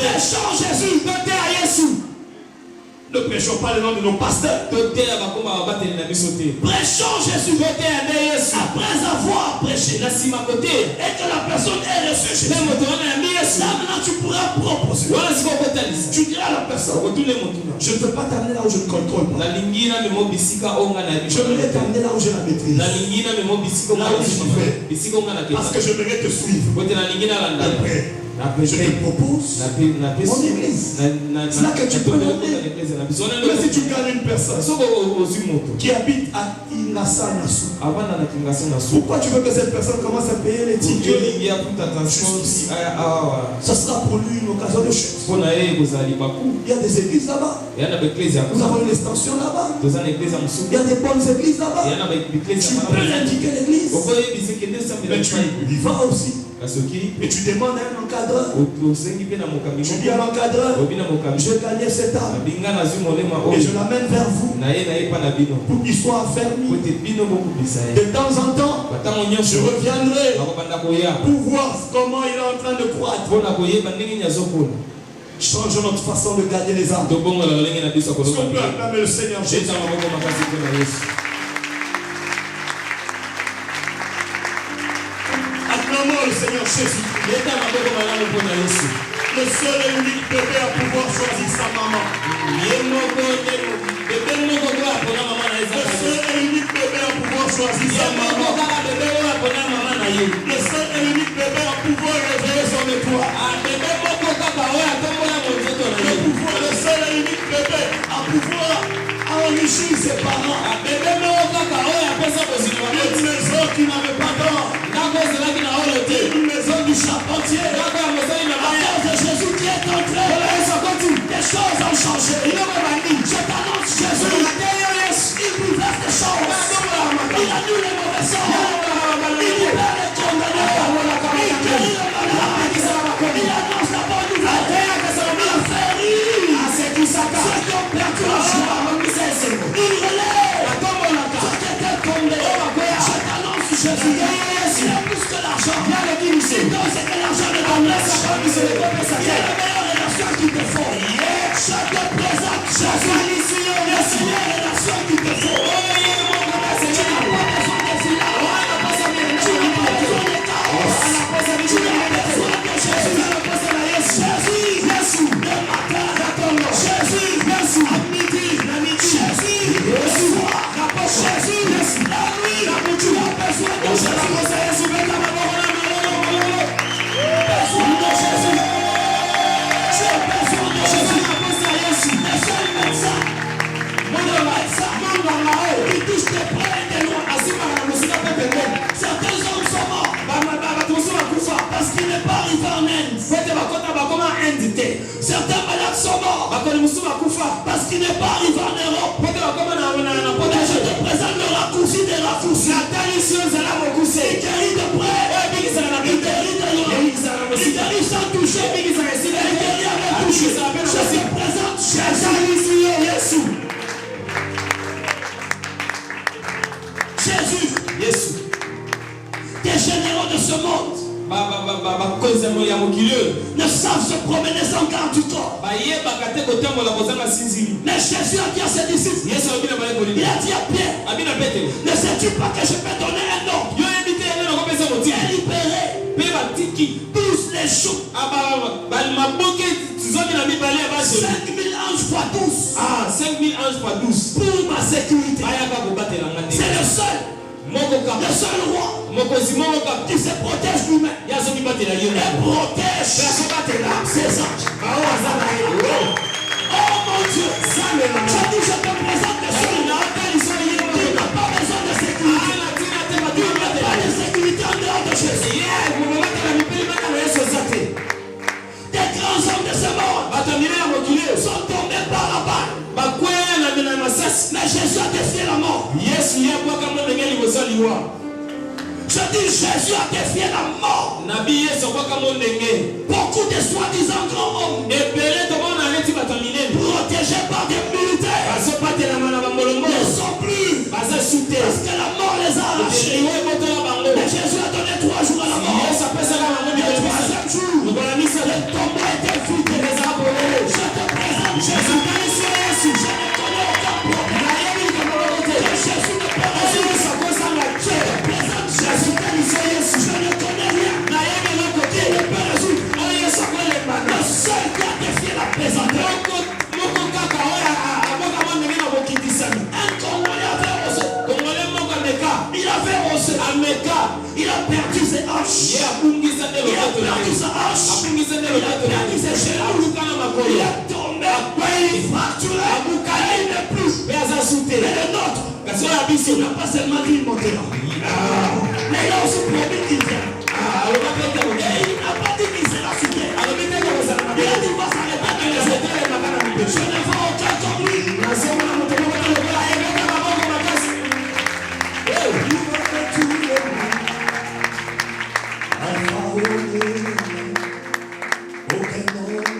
Prêchons Jésus. Ne prêchons pas le nom de nos pasteurs. Prêchons Jésus. Après avoir prêché et que la personne ait reçu Jésus, là maintenant tu pourras proposer. Tu diras à la personne, je ne peux pas t'amener là où je ne contrôle pas. J'aimerais t'amener là où j'ai la maîtrise. Là où je fais. Parce que j'aimerais te suivre. Après, je te propose mon église. C'est là que tu peux l'amener. Mais si tu gardes une personne qui habite à Inasanasu, pourquoi tu veux que cette personne commence à payer les tickets? Ça sera pour lui une occasion de chute. Il y a des églises là-bas. Nous avons une extension là-bas. Il y a des bonnes églises là-bas. Tu peux indiquer l'église. Mais tu y vas aussi. Et tu demandes à un encadreur. Tu dis à l'encadreur, je vais gagner cette âme et je l'amène vers vous pour qu'il soit affermi. De temps en temps, je reviendrai pour voir comment il est en train de croître. Changeons notre façon de gagner les âmes. Est-ce qu'on peut acclamer le Seigneur Jésus? Acclamons le Seigneur Jésus. Le seul et unique bébé à pouvoir choisir sa maman. Le seul et unique bébé à pouvoir choisir sa maman. Le seul et unique bébé à pouvoir réveiller son étoile. Le seul et unique bébé à pouvoir enrichir ses parents. Une maison qui n'avait pas d'or. Une maison du charpentier. À cause de Jésus qui est entré, des choses ont changé. Je t'annonce Jésus. Il bouleverse des choses. Il annule les mauvais sorts. Il libère les condamnés. Il guérit les malades. Il annonce la bonne nouvelle. Il fait rire ceux qui ont perdu la joie. Il relève ceux qui étaient tombés. Je t'annonce Jésus. Il a plus que l'argent. Il donne ce que l'argent ne donne pas. Il est la meilleure relation qu'il te faut. Je te présente Jésus. La meilleure relation qu'il te faut. Tu n'as pas besoin de filar. Tu n'as pas besoin de chaos. Tu n'as pas besoin de Jésus. Jésus, le matin. Jésus, à midi. Jésus, le soir. Jésus, la nuit. Tu as besoin de Jésus. Qui touche tes prêts et tes lois. Certains hommes sont morts parce qu'il n'est pas arrivé en Inde. Certains malades sont morts parce qu'il n'est pas arrivé en Europe. Mais je te présente le raccourci des raccourcis. Il guérit de près, il guérit de loin, il guérit sans toucher, il guérit avec toucher. Je te présente Jésus. Jésus, des généraux de ce monde ne savent se promener sans garde du corps. Mais Jésus a dit à ses disciples, il a dit à Pierre, ne sais-tu pas que je peux donner un ordre et libérer tous les jours 5000 anges fois 12. 5000 anges fois 12 pour ma sécurité. C'est le seul roi qui se protège lui-même et protège ses anges. Oh mon Dieu, je dis, je te présente le seul qui n'a pas besoin de sécurité. Tu n'as pas de sécurité en dehors de Jésus. Des grands hommes de ce monde sont tombés par la balle. Mais Jésus a défié la mort. Je dis Jésus a défié la mort. Beaucoup de soi-disant grands hommes protégés par des militaires ne sont plus parce que la mort les a arrachés. Mais Jésus a donné 3 jours à la mort. Le 3e jour, le tombeau était vide. Je te présente Jésus. il a perdu ses genoux. Il est tombé, il est fracturé, il n'est plus. Mais le nôtre, il n'a pas seulement dit il montera. Mais il a aussi promis qu'il vient. Et il n'a pas dit qu'il sera sauté. Il a dit qu'il va s'arrêter. Je ne vois aucun comme lui. Aucun nom